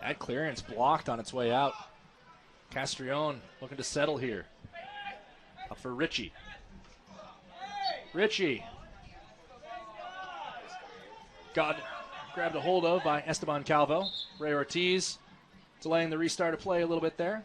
That clearance blocked on its way out. Castrillon looking to settle here. Up for Ritchie. Ritchie. Grabbed a hold of by Esteban Calvo. Ray Ortiz delaying the restart of play a little bit there.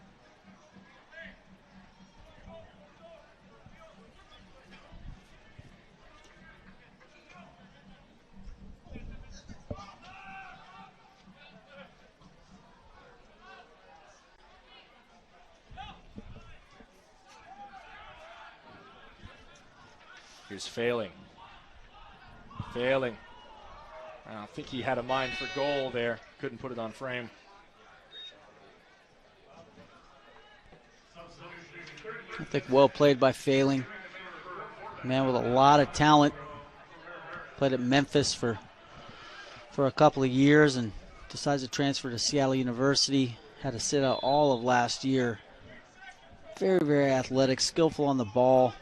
Here's Failing. I don't think he had a mind for goal there. Couldn't put it on frame. I think well played by Failing. Man with a lot of talent. Played at Memphis for a couple of years and decides to transfer to Seattle University. Had to sit out all of last year. Very, very athletic, skillful on the ball.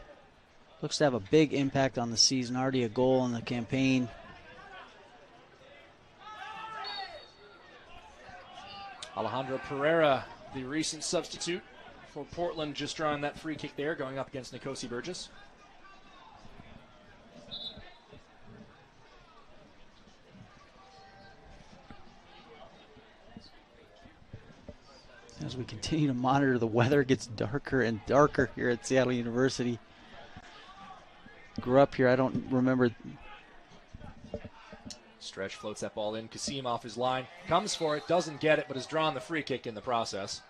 Looks to have a big impact on the season. Already a goal in the campaign. Alejandro Pereira, the recent substitute for Portland, just drawing that free kick there, going up against Nikosi Burgess. As we continue to monitor the weather, it gets darker and darker here at Seattle University. Grew up here, I don't remember. Stretch floats that ball in. Kasim off his line. Comes for it, doesn't get it, but has drawn the free kick in the process.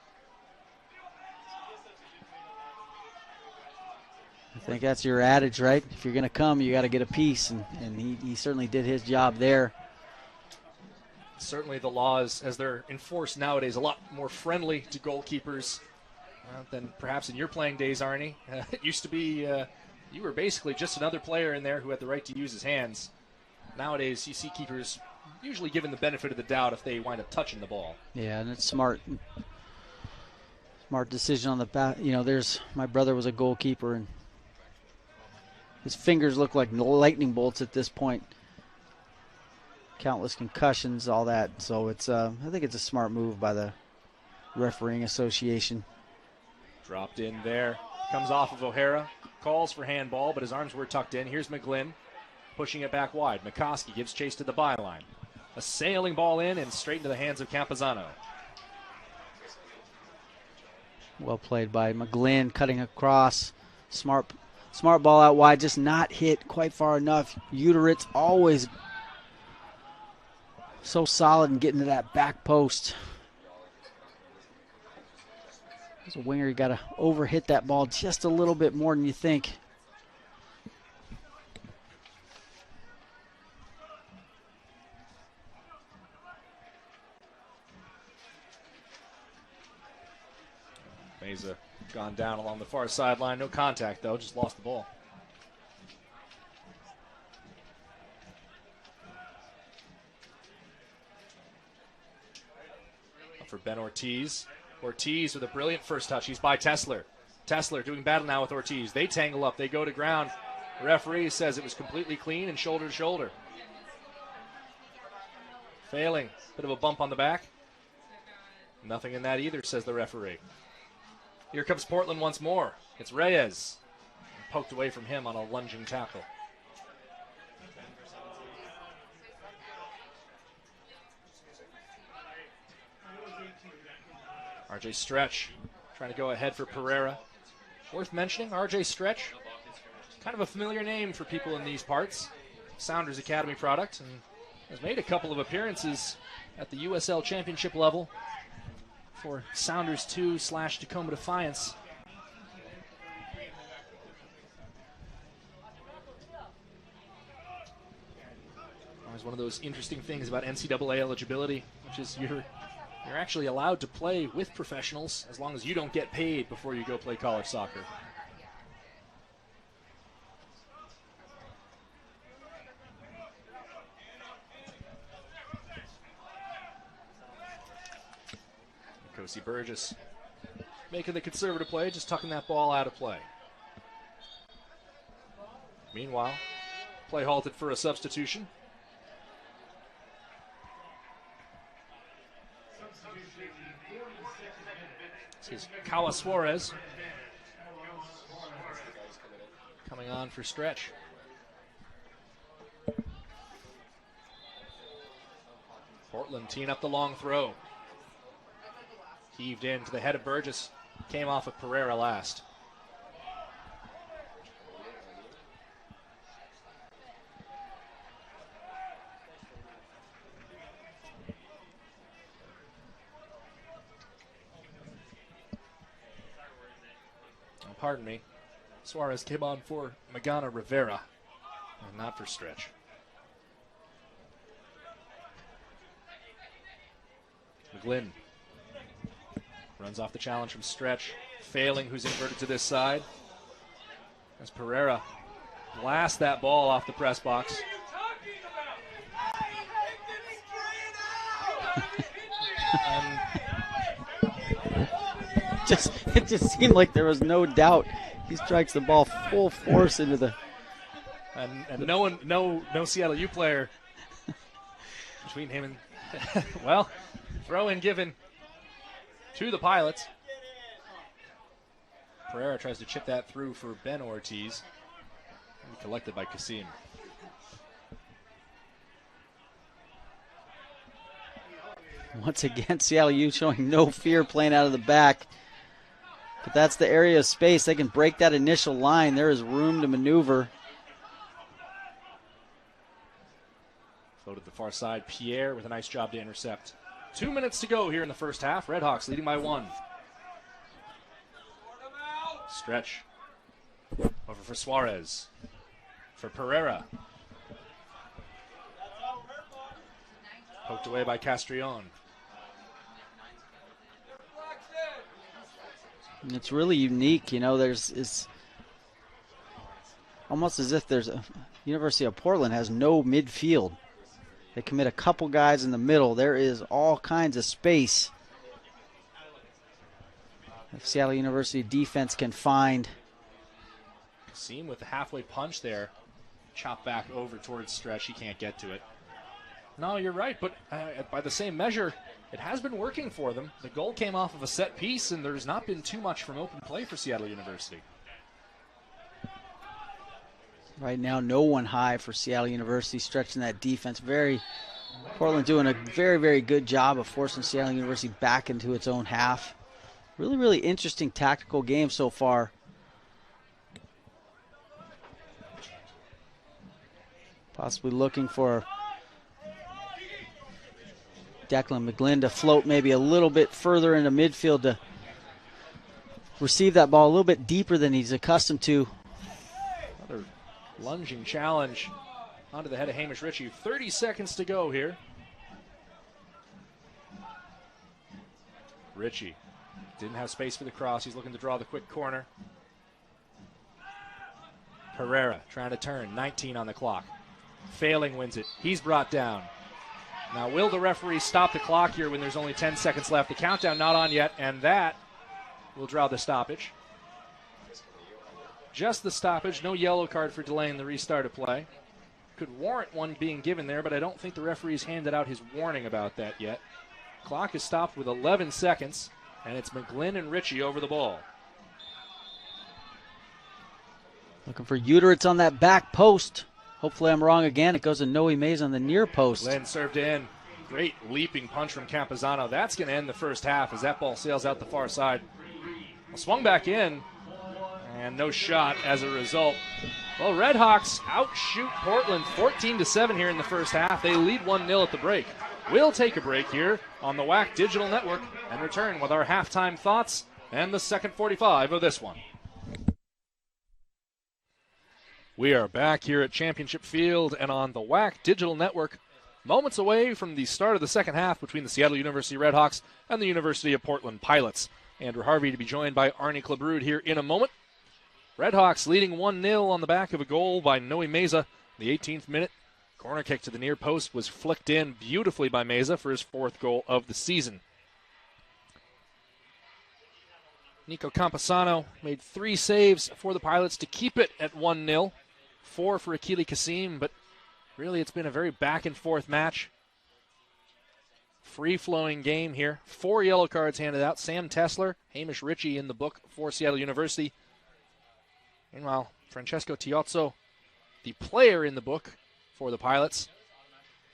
I think that's your adage, right? If you're going to come, you got to get a piece, and he certainly did his job there. Certainly the laws, as they're enforced nowadays, a lot more friendly to goalkeepers than perhaps in your playing days, Arnie. It used to be you were basically just another player in there who had the right to use his hands. Nowadays, you see keepers usually given the benefit of the doubt if they wind up touching the ball. Yeah, and it's smart decision on the back. You know, my brother was a goalkeeper, and his fingers look like lightning bolts at this point. Countless concussions, all that. So it's I think it's a smart move by the refereeing association. Dropped in there. Comes off of O'Hara. Calls for handball, but his arms were tucked in. Here's McGlynn pushing it back wide. McCoskey gives chase to the byline. A sailing ball in and straight into the hands of Campazano. Well played by McGlynn, cutting across. Smart ball out wide, just not hit quite far enough. Uteritz always so solid in getting to that back post. As a winger, you got to overhit that ball just a little bit more than you think. Meza gone down along the far sideline. No contact, though. Just lost the ball. Up for Ben Ortiz. Ortiz with a brilliant first touch. He's by Tesler. Tesler doing battle now with Ortiz. They tangle up. They go to ground. The referee says it was completely clean and shoulder to shoulder. Failing. Bit of a bump on the back. Nothing in that either, says the referee. Here comes Portland once more. It's Reyes. Poked away from him on a lunging tackle. RJ Stretch trying to go ahead for Pereira. Worth mentioning, RJ Stretch, kind of a familiar name for people in these parts. Sounders Academy product, and has made a couple of appearances at the USL Championship level for Sounders 2/Tacoma Defiance. Always one of those interesting things about NCAA eligibility, which is you're actually allowed to play with professionals as long as you don't get paid before you go play college soccer. Nikosi Burgess making the conservative play, just tucking that ball out of play. Meanwhile, play halted for a substitution. This is Kawa Suarez coming on for stretch. Portland teeing up the long throw. Heaved in to the head of Burgess. Came off of Pereira last. Oh, pardon me. Suarez came on for Magana Rivera and not for stretch. McGlynn runs off the challenge from stretch. Failing, who's inverted to this side. As Pereira blasts that ball off the press box. It just seemed like there was no doubt. He strikes the ball full force into the. And no Seattle U player between him and well, throw in given to the Pilots. Pereira tries to chip that through for Ben Ortiz. And collected by Kasim. Once again, Seattle U showing no fear playing out of the back. But that's the area of space. They can break that initial line. There is room to maneuver. Flow to the far side. Pierre with a nice job to intercept. 2 minutes to go here in the first half. RedHawks leading by 1. Stretch. Over for Suarez. For Pereira. Poked away by Castrillon. It's really unique, you know. It's almost as if there's a University of Portland has no midfield. They commit a couple guys in the middle. There is all kinds of space. If Seattle University defense can find. Kasim with the halfway punch there. Chop back over towards stretch. He can't get to it. No, you're right, but by the same measure, it has been working for them. The goal came off of a set piece, and there's not been too much from open play for Seattle University. Right now, no one high for Seattle University, stretching that defense. Portland doing a very, very good job of forcing Seattle University back into its own half. Really, really interesting tactical game so far. Possibly looking for Declan McGlynn to float maybe a little bit further into midfield to receive that ball a little bit deeper than he's accustomed to. Another lunging challenge onto the head of Hamish Ritchie. 30 seconds to go here. Ritchie didn't have space for the cross. He's looking to draw the quick corner. Pereira trying to turn. 19 on the clock. Failing wins it. He's brought down. Now, will the referee stop the clock here when there's only 10 seconds left? The countdown not on yet, and that will draw the stoppage. Just the stoppage. No yellow card for delaying the restart of play. Could warrant one being given there, but I don't think the referee's handed out his warning about that yet. Clock is stopped with 11 seconds, and it's McGlynn and Ritchie over the ball. Looking for Uteritz on that back post. Hopefully I'm wrong again. It goes to Noe Mays on the near post. Glenn served in. Great leaping punch from Campazano. That's going to end the first half as that ball sails out the far side. Well, swung back in, and no shot as a result. Well, RedHawks outshoot Portland 14-7 here in the first half. They lead 1-0 at the break. We'll take a break here on the WAC Digital Network and return with our halftime thoughts and the second 45 of this one. We are back here at Championship Field and on the WAC Digital Network, moments away from the start of the second half between the Seattle University RedHawks and the University of Portland Pilots. Andrew Harvey to be joined by Arnie Klebrud here in a moment. RedHawks leading 1-0 on the back of a goal by Noe Meza. The 18th minute, corner kick to the near post was flicked in beautifully by Meza for his 4th goal of the season. Nico Campazano made 3 saves for the Pilots to keep it at 1-0. 4 for Akili Kasim, but really it's been a very back-and-forth match. free-flowing game here. 4 yellow cards handed out. Sam Tessler, Hamish Ritchie in the book for Seattle University. Meanwhile, Francesco Tiozzo, the player in the book for the Pilots.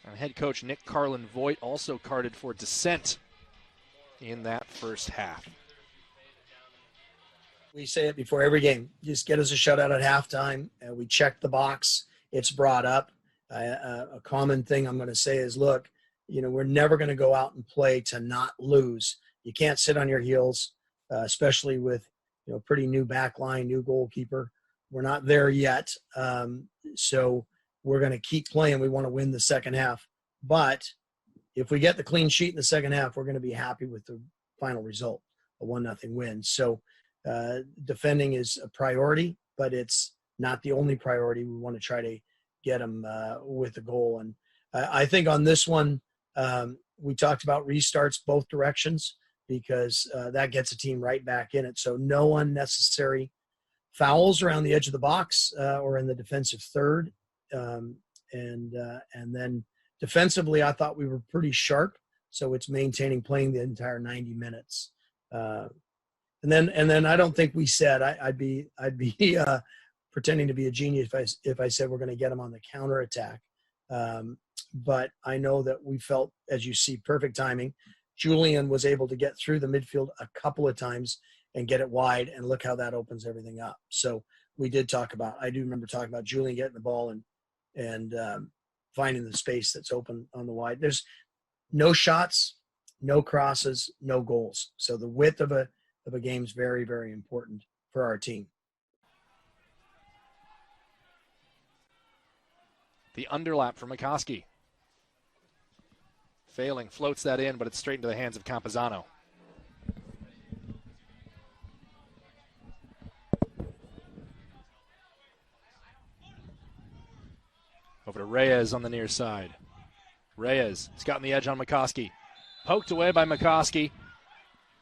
And head coach Nick Carlin-Voigt also carded for dissent in that first half. We say it before every game. Just get us a shutout at halftime. We check the box. It's brought up. A common thing I'm going to say is, look, we're never going to go out and play to not lose. You can't sit on your heels, especially with pretty new back line, new goalkeeper. We're not there yet. So we're going to keep playing. We want to win the second half. But if we get the clean sheet in the second half, we're going to be happy with the final result, a 1-0 win. So defending is a priority, but it's not the only priority. We want to try to get them with a goal. And I think on this one, we talked about restarts both directions because that gets a team right back in it. So no unnecessary fouls around the edge of the box or in the defensive third. And then defensively, I thought we were pretty sharp. So it's maintaining playing the entire 90 minutes. And then I don't think we said I'd be pretending to be a genius if I said we're going to get them on the counterattack. But I know that we felt, as you see, perfect timing. Julian was able to get through the midfield a couple of times and get it wide, and look how that opens everything up. So we did talk about, I do remember talking about Julian getting the ball and finding the space that's open on the wide. There's no shots, no crosses, no goals. So the width of a game is very, very important for our team. The underlap for McCoskey. Failing, floats that in, but it's straight into the hands of Campazano. Over to Reyes on the near side. Reyes has gotten the edge on McCoskey. Poked away by McCoskey.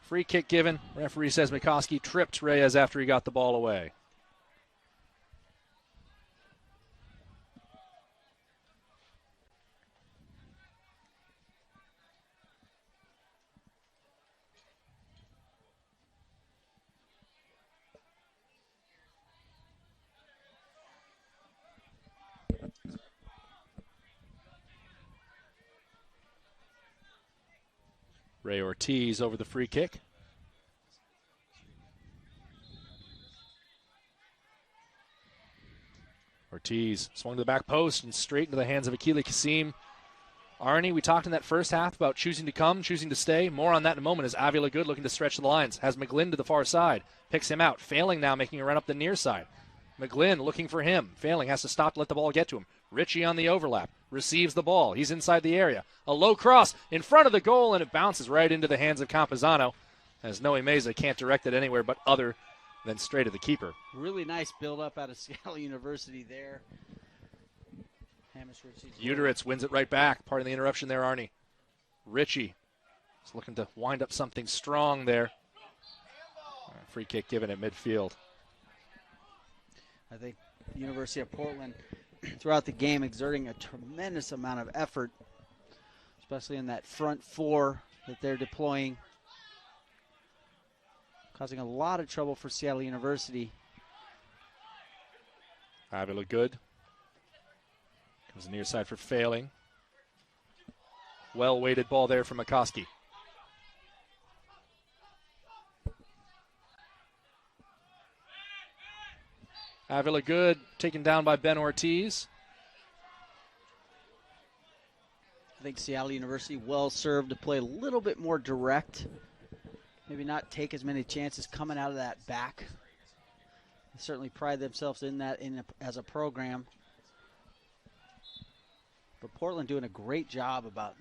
Free kick given. Referee says McCoskey tripped Reyes after he got the ball away. Ray Ortiz over the free kick. Ortiz swung to the back post and straight into the hands of Akili Kasim. Arnie, we talked in that first half about choosing to come, choosing to stay. More on that in a moment as Avila Good looking to stretch the lines. Has McGlynn to the far side. Picks him out. Failing now, making a run up the near side. McGlynn looking for him. Failing, has to stop to let the ball get to him. Ritchie on the overlap. Receives the ball. He's inside the area. A low cross in front of the goal, and it bounces right into the hands of Campazano as Noe Meza can't direct it anywhere but other than straight at the keeper. Really nice build-up out of Seattle University there. Uteritz wins it right back. Part of the interruption there, Arnie. Ritchie is looking to wind up something strong there. Free kick given at midfield. I think the University of Portland throughout the game exerting a tremendous amount of effort, especially in that front four that they're deploying, causing a lot of trouble for Seattle University. Avila Good comes near side for Failing. Well-weighted ball there from McCoskey. Avila Good taken down by Ben Ortiz. I think Seattle University well served to play a little bit more direct. Maybe not take as many chances coming out of that back. They certainly pride themselves in that as a program. But Portland doing a great job about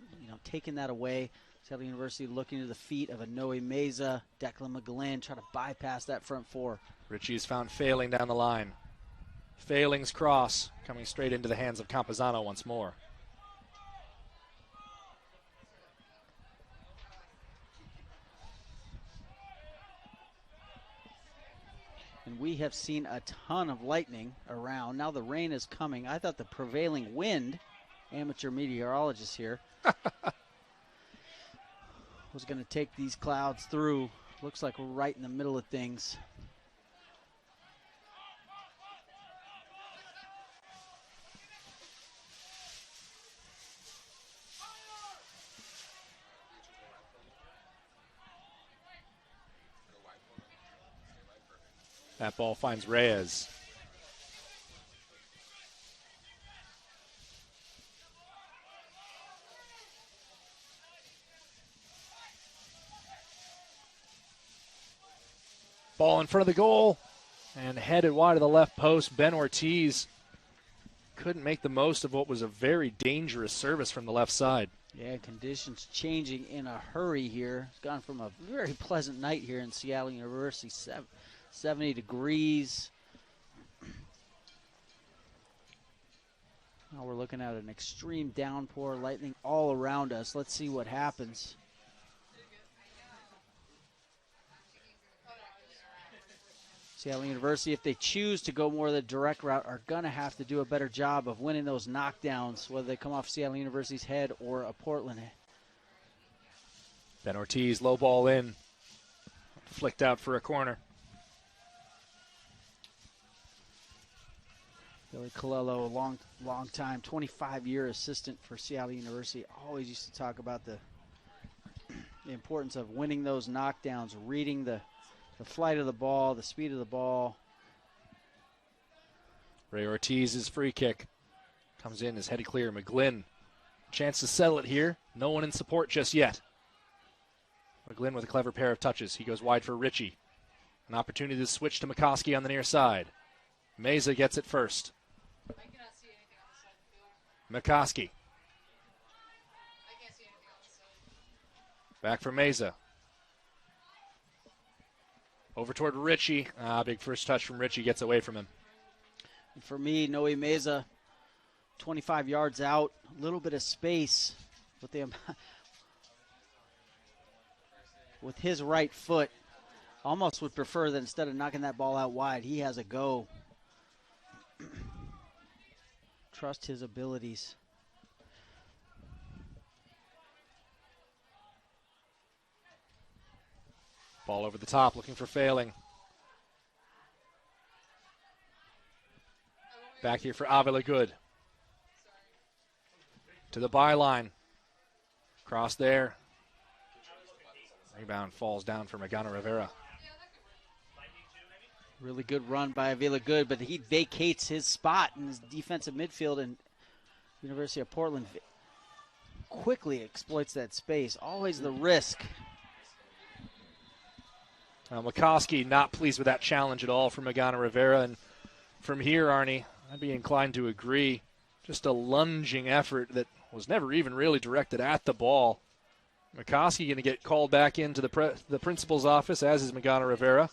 taking that away. Seattle University looking to the feet of a Noe Meza, Declan McGlynn, trying to bypass that front four. Ritchie's found Failing down the line. Failing's cross coming straight into the hands of Campazano once more. And we have seen a ton of lightning around. Now the rain is coming. I thought the prevailing wind, amateur meteorologist here, was going to take these clouds through. Looks like we're right in the middle of things. That ball finds Reyes. Ball in front of the goal and headed wide of the left post. Ben Ortiz couldn't make the most of what was a very dangerous service from the left side. Yeah, conditions changing in a hurry here. It's gone from a very pleasant night here in Seattle University, 70 degrees. Now we're looking at an extreme downpour, lightning all around us. Let's see what happens. Seattle University, if they choose to go more the direct route, are going to have to do a better job of winning those knockdowns, whether they come off Seattle University's head or a Portland head. Ben Ortiz, low ball in, flicked out for a corner. Billy Colello, long time, 25-year assistant for Seattle University, always used to talk about the importance of winning those knockdowns, reading the flight of the ball, the speed of the ball. Ray Ortiz's free kick comes in, is headed clear. McGlynn, chance to settle it here. No one in support just yet. McGlynn with a clever pair of touches. He goes wide for Ritchie. An opportunity to switch to McCoskey on the near side. Meza gets it first. McCoskey. Back for Meza. Over toward Ritchie. Big first touch from Ritchie, gets away from him. And for me, Noe Meza, 25 yards out, a little bit of space with his right foot. Almost would prefer that instead of knocking that ball out wide, he has a go. Trust his abilities. Ball over the top, looking for Failing. Back here for Avila Good. To the byline. Cross there. Rebound falls down for Magana Rivera. Really good run by Avila Good, but he vacates his spot in his defensive midfield, and University of Portland quickly exploits that space. Always the risk. McCoskey not pleased with that challenge at all from Magana Rivera. And from here, Arnie, I'd be inclined to agree. Just a lunging effort that was never even really directed at the ball. McCoskey going to get called back into the principal's office, as is Magana Rivera.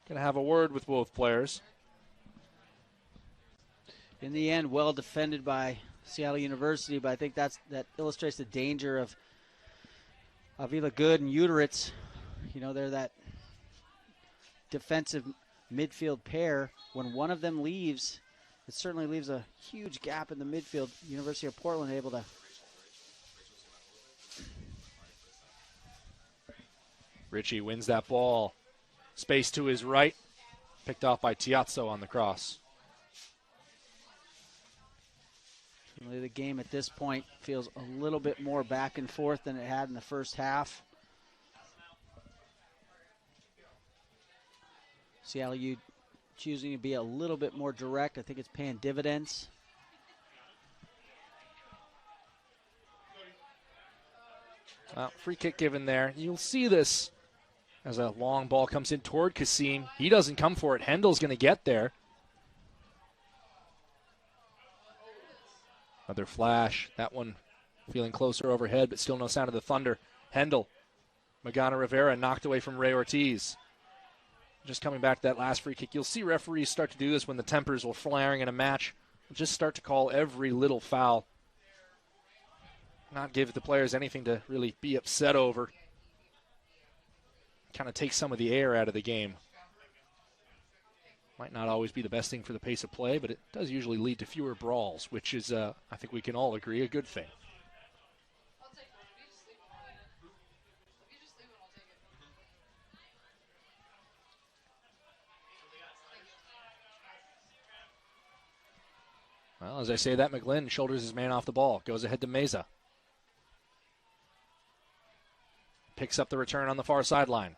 Going to have a word with both players. In the end, well defended by Seattle University, but I think that illustrates the danger of Avila Good and Uteritz. You know, they're that defensive midfield pair. When one of them leaves, it certainly leaves a huge gap in the midfield. University of Portland able to. Ritchie wins that ball. Space to his right. Picked off by Tiazzo on the cross. Certainly the game at this point feels a little bit more back and forth than it had in the first half. Seattle U choosing to be a little bit more direct. I think it's paying dividends. Free kick given there. You'll see this as a long ball comes in toward Kasim. He doesn't come for it. Hendel's going to get there. Another flash. That one feeling closer overhead, but still no sound of the thunder. Hendel. Magana Rivera knocked away from Ray Ortiz. Just coming back to that last free kick. You'll see referees start to do this when the tempers are flaring in a match. Just start to call every little foul. Not give the players anything to really be upset over. Kind of take some of the air out of the game. Might not always be the best thing for the pace of play, but it does usually lead to fewer brawls, which is, I think we can all agree, a good thing. Well, as I say that, McGlynn shoulders his man off the ball. Goes ahead to Meza. Picks up the return on the far sideline.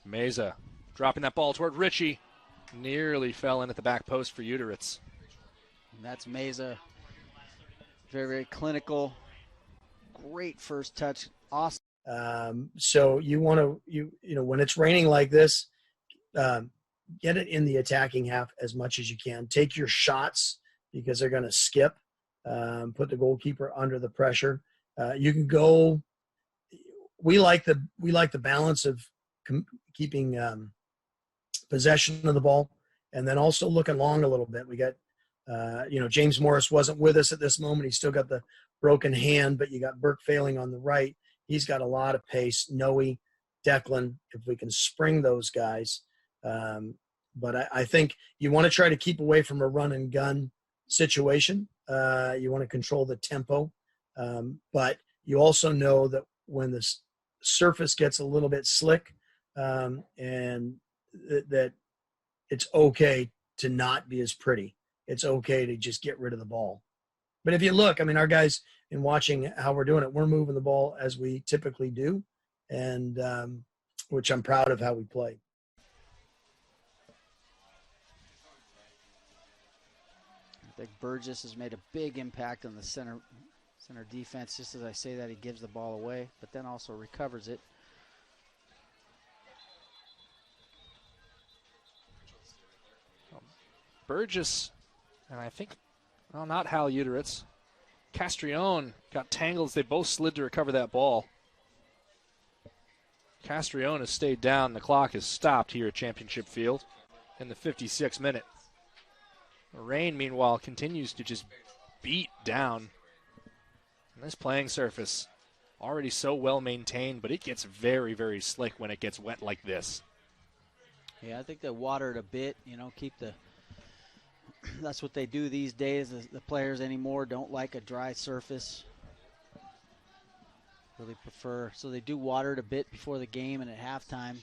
Meza dropping that ball toward Ritchie. Nearly fell in at the back post for Uteritz. And that's Meza. Very, very clinical. Great first touch. Awesome. So you want to, you know, when it's raining like this, get it in the attacking half as much as you can. Take your shots because they're going to skip. Put the goalkeeper under the pressure. You can go. We like the balance of keeping possession of the ball, and then also looking long a little bit. We got, James Morris wasn't with us at this moment. He's still got the broken hand, but you got Burke failing on the right. He's got a lot of pace. Noe, Declan, if we can spring those guys. But I think you want to try to keep away from a run and gun situation. You want to control the tempo. But you also know that when the surface gets a little bit slick, and that it's okay to not be as pretty. It's okay to just get rid of the ball. But if you look, I mean, our guys, in watching how we're doing it, we're moving the ball as we typically do, and which I'm proud of how we play. I think Burgess has made a big impact on the center defense. Just as I say that, he gives the ball away, but then also recovers it. Burgess, and I think, well, not Hal Uteritz. Castrione got tangled. They both slid to recover that ball. Castrione has stayed down. The clock has stopped here at Championship Field in the 56th minute. The rain, meanwhile, continues to just beat down. And this playing surface, already so well maintained, but it gets very, very slick when it gets wet like this. Yeah, I think they water it a bit, keep the that's what they do these days. The players anymore don't like a dry surface. Really prefer, so they do water it a bit before the game and at halftime.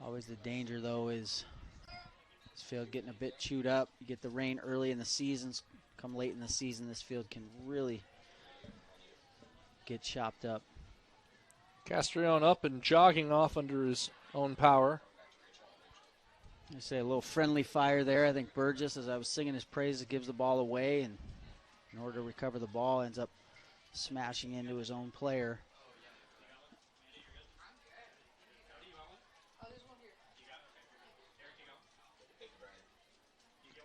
Always the danger, though, is this field getting a bit chewed up. You get the rain early in the seasons, come late in the season, this field can really get chopped up. Castrione up and jogging off under his own power. I say a little friendly fire there. I think Burgess, as I was singing his praises, gives the ball away, and in order to recover the ball, ends up smashing into his own player.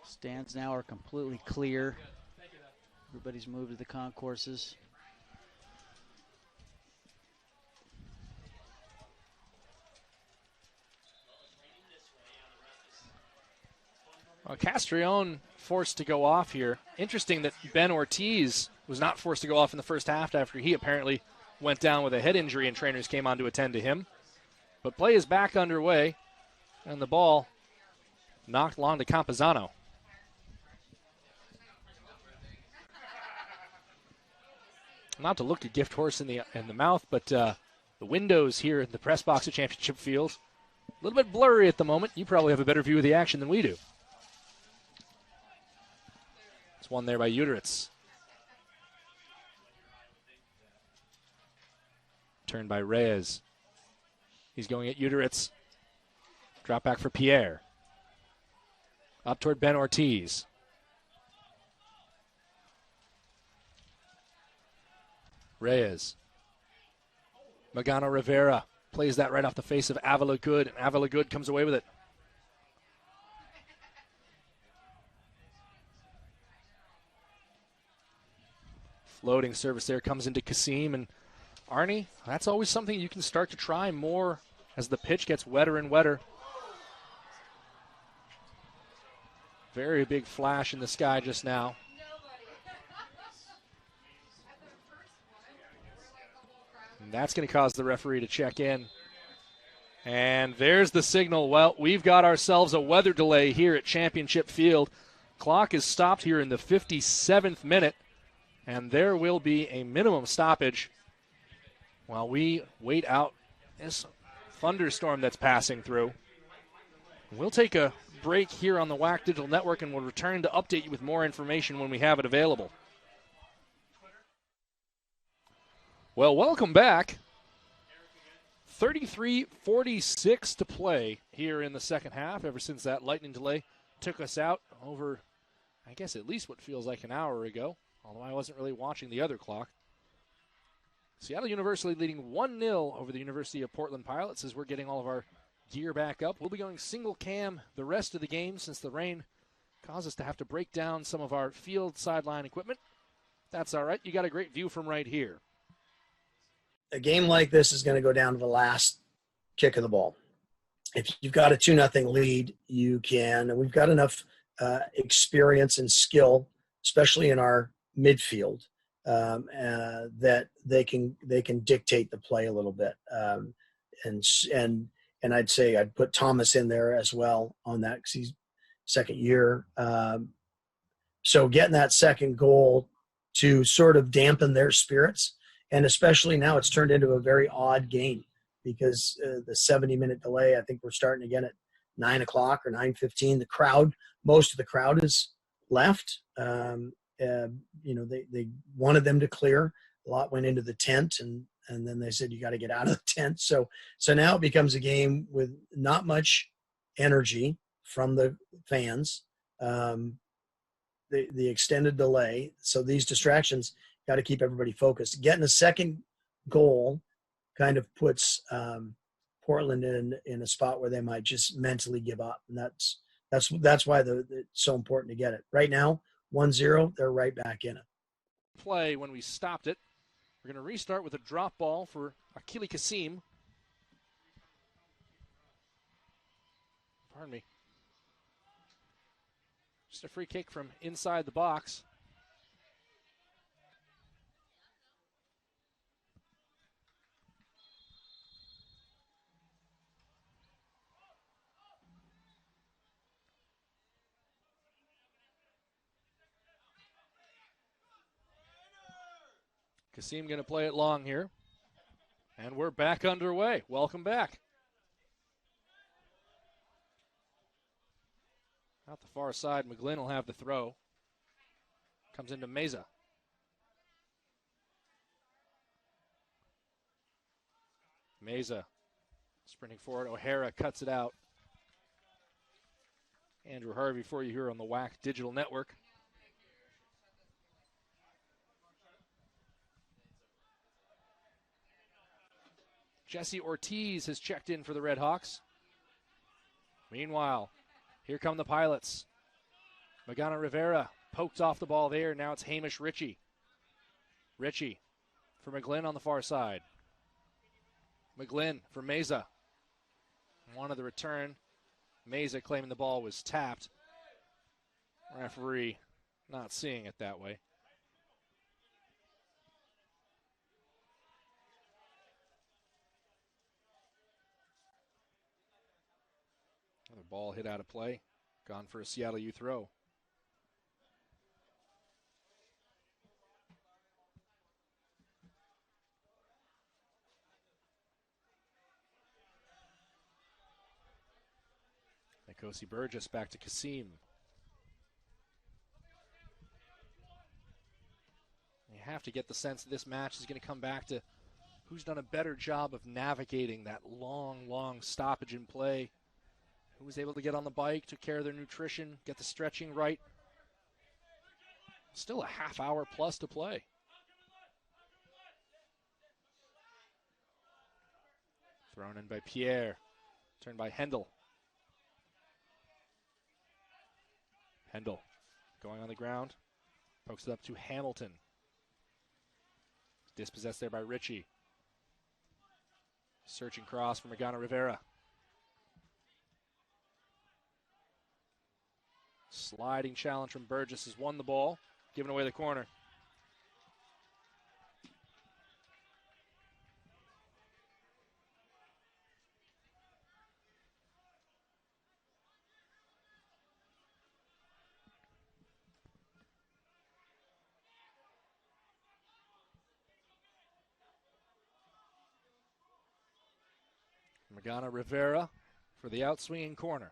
Stands now are completely clear. Everybody's moved to the concourses. Castrione forced to go off here. Interesting that Ben Ortiz was not forced to go off in the first half after he apparently went down with a head injury and trainers came on to attend to him. But play is back underway, and the ball knocked long to Campazano. Not to look a gift horse in the mouth, but the windows here in the press box at Championship Field, a little bit blurry at the moment. You probably have a better view of the action than we do. It's one there by Uteritz. Turned by Reyes. He's going at Uteritz. Drop back for Pierre. Up toward Ben Ortiz. Reyes. Magano Rivera plays that right off the face of Avila Good, and Avila Good comes away with it. Floating service there comes into Kasim, and Arnie, that's always something you can start to try more as the pitch gets wetter and wetter. Very big flash in the sky just now. And that's going to cause the referee to check in. And there's the signal. Well, we've got ourselves a weather delay here at Championship Field. Clock is stopped here in the 57th minute, and there will be a minimum stoppage while we wait out this thunderstorm that's passing through. We'll take a break here on the WAC Digital Network, and we'll return to update you with more information when we have it available. Well, welcome back. 33-46 to play here in the second half, ever since that lightning delay took us out over, I guess, at least what feels like an hour ago, although I wasn't really watching the other clock. Seattle University leading 1-0 over the University of Portland Pilots as we're getting all of our gear back up. We'll be going single cam the rest of the game since the rain caused us to have to break down some of our field sideline equipment. That's all right. You got a great view from right here. A game like this is going to go down to the last kick of the ball. If you've got a 2-0 lead, you can, and we've got enough experience and skill, especially in our midfield, that they can dictate the play a little bit. And I'd say I'd put Thomas in there as well on that because he's second year. So getting that second goal to sort of dampen their spirits. And especially now it's turned into a very odd game because the 70-minute delay, I think we're starting again at 9 o'clock or 9:15. The crowd, most of the crowd is left. They wanted them to clear. A lot went into the tent, and then they said, you got to get out of the tent. So now it becomes a game with not much energy from the fans, the extended delay. So these distractions got to keep everybody focused. Getting a second goal kind of puts Portland in a spot where they might just mentally give up. And that's why it's so important to get it. Right now, 1-0, they're right back in it. Play when we stopped it. We're going to restart with a drop ball for Akili Kasim. Pardon me. Just a free kick from inside the box. Kasim going to play it long here. And we're back underway. Welcome back. Out the far side, McGlynn will have the throw. Comes into Meza. Meza sprinting forward. O'Hara cuts it out. Andrew Harvey for you here on the WAC Digital Network. Jesse Ortiz has checked in for the REDHAWKS. Meanwhile, here come the Pilots. Magana Rivera poked off the ball there. Now it's Hamish Ritchie. Ritchie for McGlynn on the far side. McGlynn for Meza. Wanted the return. Meza claiming the ball was tapped. Referee not seeing it that way. Another ball hit out of play. Gone for a Seattle U throw. Nkosi Burgess back to Kasim. You have to get the sense that this match is going to come back to who's done a better job of navigating that long stoppage in play. Who was able to get on the bike, took care of their nutrition, get the stretching right. Still a half hour plus to play. Thrown in by Pierre. Turned by Hendel. Hendel going on the ground. Pokes it up to Hamilton. Dispossessed there by Ritchie. Searching cross for Magana Rivera. Sliding challenge from Burgess has won the ball, giving away the corner. Magana Rivera for the outswinging corner.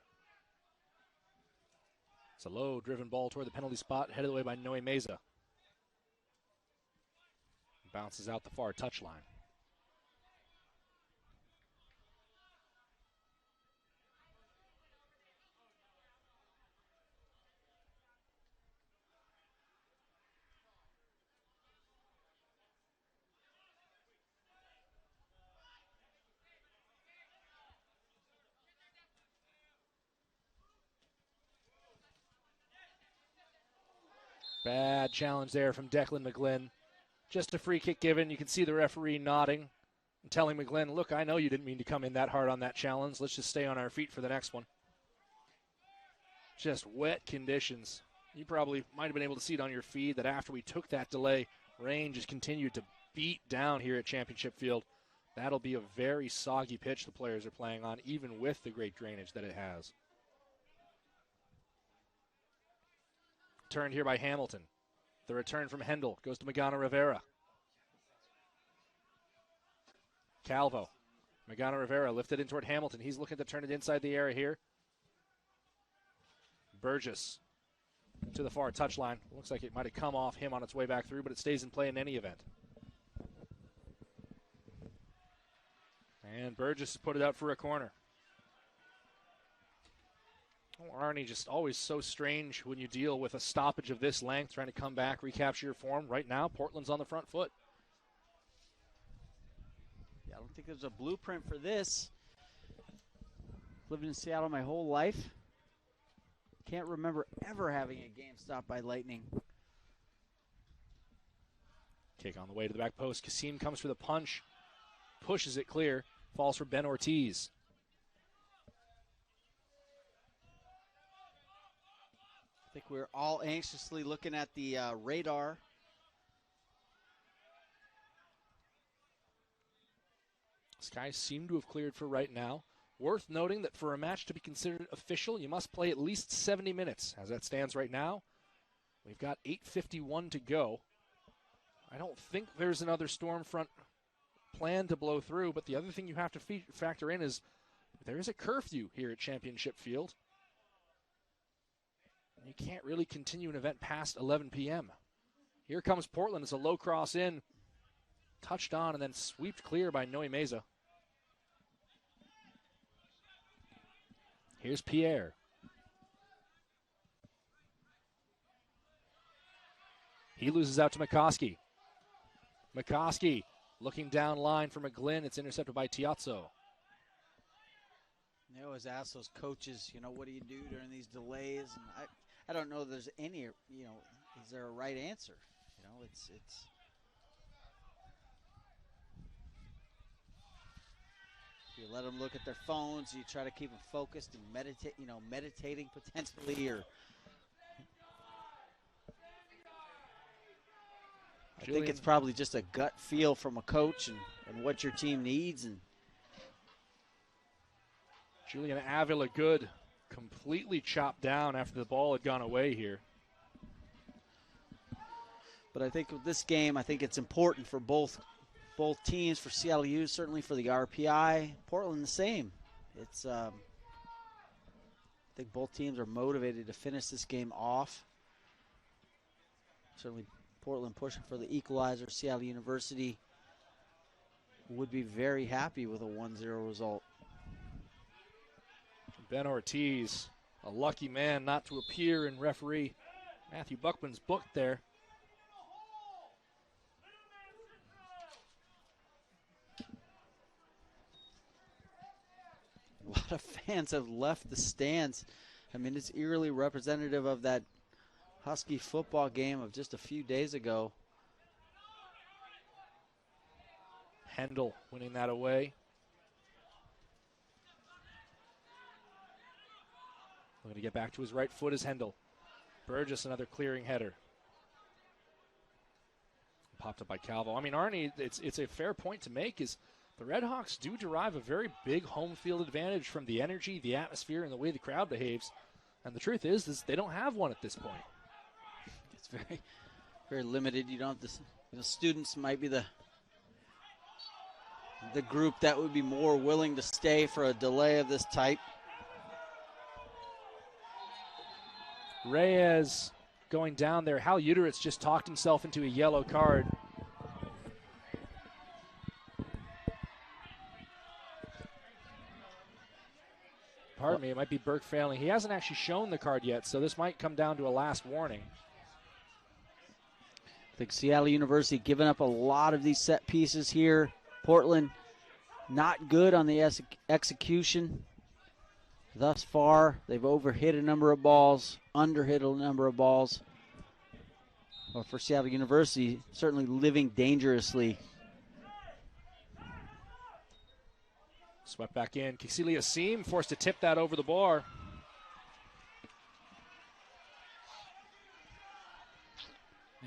It's a low driven ball toward the penalty spot, headed away by Noe Meza. Bounces out the far touchline. Bad challenge there from Declan McGlynn. Just a free kick given. You can see the referee nodding and telling McGlynn, look, I know you didn't mean to come in that hard on that challenge. Let's just stay on our feet for the next one. Just wet conditions. You probably might have been able to see it on your feed that after we took that delay, rain just continued to beat down here at Championship Field. That'll be a very soggy pitch the players are playing on, even with the great drainage that it has. Turned here by Hamilton. The return from Hendel goes to Magana Rivera. Calvo. Magana Rivera lifted in toward Hamilton. He's looking to turn it inside the area here. Burgess to the far touchline. Looks like it might have come off him on its way back through, but it stays in play in any event. And Burgess put it out for a corner. Oh, Arnie, just always so strange when you deal with a stoppage of this length, trying to come back, recapture your form. Right now, Portland's on the front foot. Yeah, I don't think there's a blueprint for this. Lived in Seattle my whole life. Can't remember ever having a game stopped by lightning. Kick on the way to the back post. Kasim comes for the punch, pushes it clear, falls for Ben Ortiz. I think we're all anxiously looking at the radar. Skies seem to have cleared for right now. Worth noting that for a match to be considered official, you must play at least 70 minutes. As that stands right now, we've got 8:51 to go. I don't think there's another storm front planned to blow through, but the other thing you have to factor in is there is a curfew here at Championship Field. You can't really continue an event past 11 p.m. Here comes Portland. It's a low cross in. Touched on and then swept clear by Noe Meza. Here's Pierre. He loses out to McCoskey. McCoskey looking down line for McGlynn. It's intercepted by Tiazzo. They always ask those coaches, what do you do during these delays? And I don't know if there's any, is there a right answer? It's you let them look at their phones, you try to keep them focused and meditating potentially, or I think it's probably just a gut feel from a coach and what your team needs. And Julian Avila good, completely chopped down after the ball had gone away here. But I think with this game, I think it's important for both teams, for Seattle U, certainly for the RPI. Portland the same. It's I think both teams are motivated to finish this game off. Certainly Portland pushing for the equalizer. Seattle University would be very happy with a 1-0 result. Ben Ortiz, a lucky man not to appear in referee Matthew Buckman's book there. A lot of fans have left the stands. I mean, it's eerily representative of that Husky football game of just a few days ago. Hendel winning that away. Looking to get back to his right foot is Hendel. Burgess, another clearing header. Popped up by Calvo. I mean, Arnie, it's a fair point to make is the REDHAWKS do derive a very big home field advantage from the energy, the atmosphere, and the way the crowd behaves. And the truth is they don't have one at this point. It's very, very limited. You don't have this. Students might be the the group that would be more willing to stay for a delay of this type. Reyes going down there. Hal Uteritz just talked himself into a yellow card. Pardon me, it might be Burke failing. He hasn't actually shown the card yet, so this might come down to a last warning. I think Seattle University giving up a lot of these set pieces here. Portland not good on the execution thus far. They've overhit a number of balls, underhit a number of balls. But for Seattle University, certainly living dangerously. Swept back in. Cecilia Seam forced to tip that over the bar.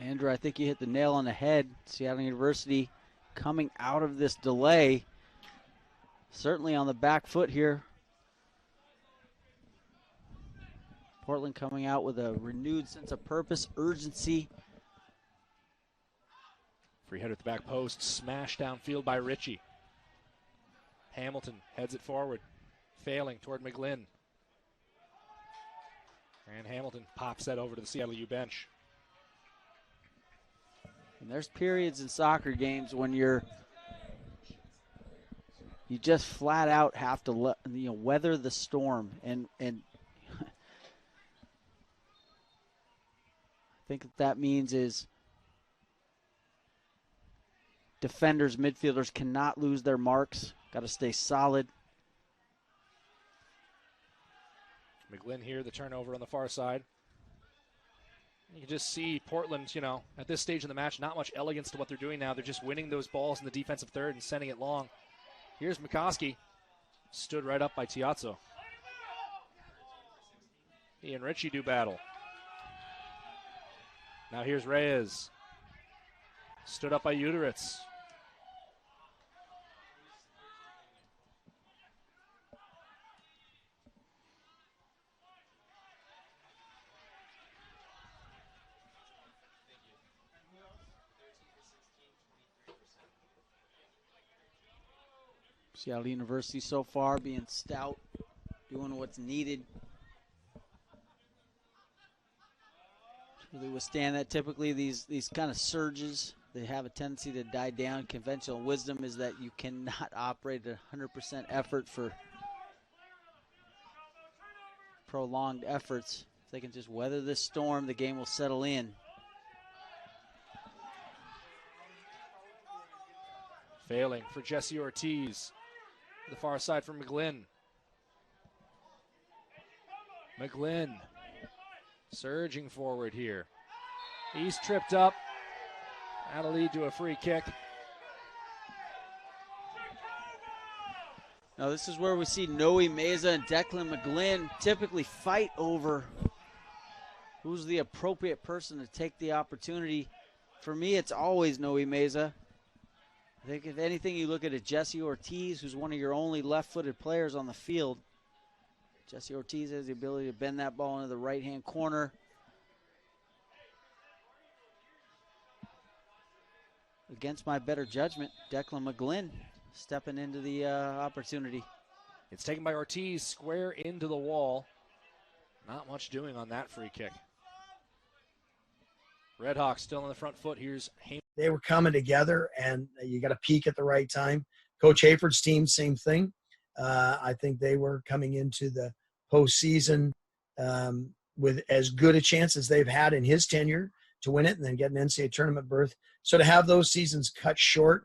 Andrew, I think you hit the nail on the head. Seattle University coming out of this delay, certainly on the back foot here. Portland coming out with a renewed sense of purpose, urgency. Free header at the back post, smashed downfield by Ritchie. Hamilton heads it forward, failing toward McGlynn. And Hamilton pops that over to the Seattle U bench. And there's periods in soccer games when you just flat out have to weather the storm. And I think that means is defenders, midfielders cannot lose their marks. Got to stay solid. McGlynn here, the turnover on the far side. You can just see Portland, at this stage in the match, not much elegance to what they're doing now. They're just winning those balls in the defensive third and sending it long. Here's McCoskey. Stood right up by Tiazzo. He and Ritchie do battle. Now here's Reyes. Stood up by Uteritz. Seattle University so far being stout, doing what's needed to really withstand that. Typically these kind of surges, they have a tendency to die down. Conventional wisdom is that you cannot operate at 100% effort for prolonged efforts. If they can just weather this storm, the game will settle in. Failing for Jesse Ortiz. The far side for McGlynn. McGlynn surging forward here. He's tripped up. That'll lead to a free kick. Now this is where we see Noe Meza and Declan McGlynn typically fight over who's the appropriate person to take the opportunity. For me, it's always Noe Meza. I think if anything, you look at a Jesse Ortiz, who's one of your only left-footed players on the field. Jesse Ortiz has the ability to bend that ball into the right-hand corner. Against my better judgment, Declan McGlynn stepping into the opportunity. It's taken by Ortiz, square into the wall. Not much doing on that free kick. REDHAWKS still on the front foot. Here's Hayman. They were coming together, and you got to peak at the right time. Coach Hayford's team, same thing. I think they were coming into the postseason with as good a chance as they've had in his tenure to win it and then get an NCAA tournament berth. So to have those seasons cut short,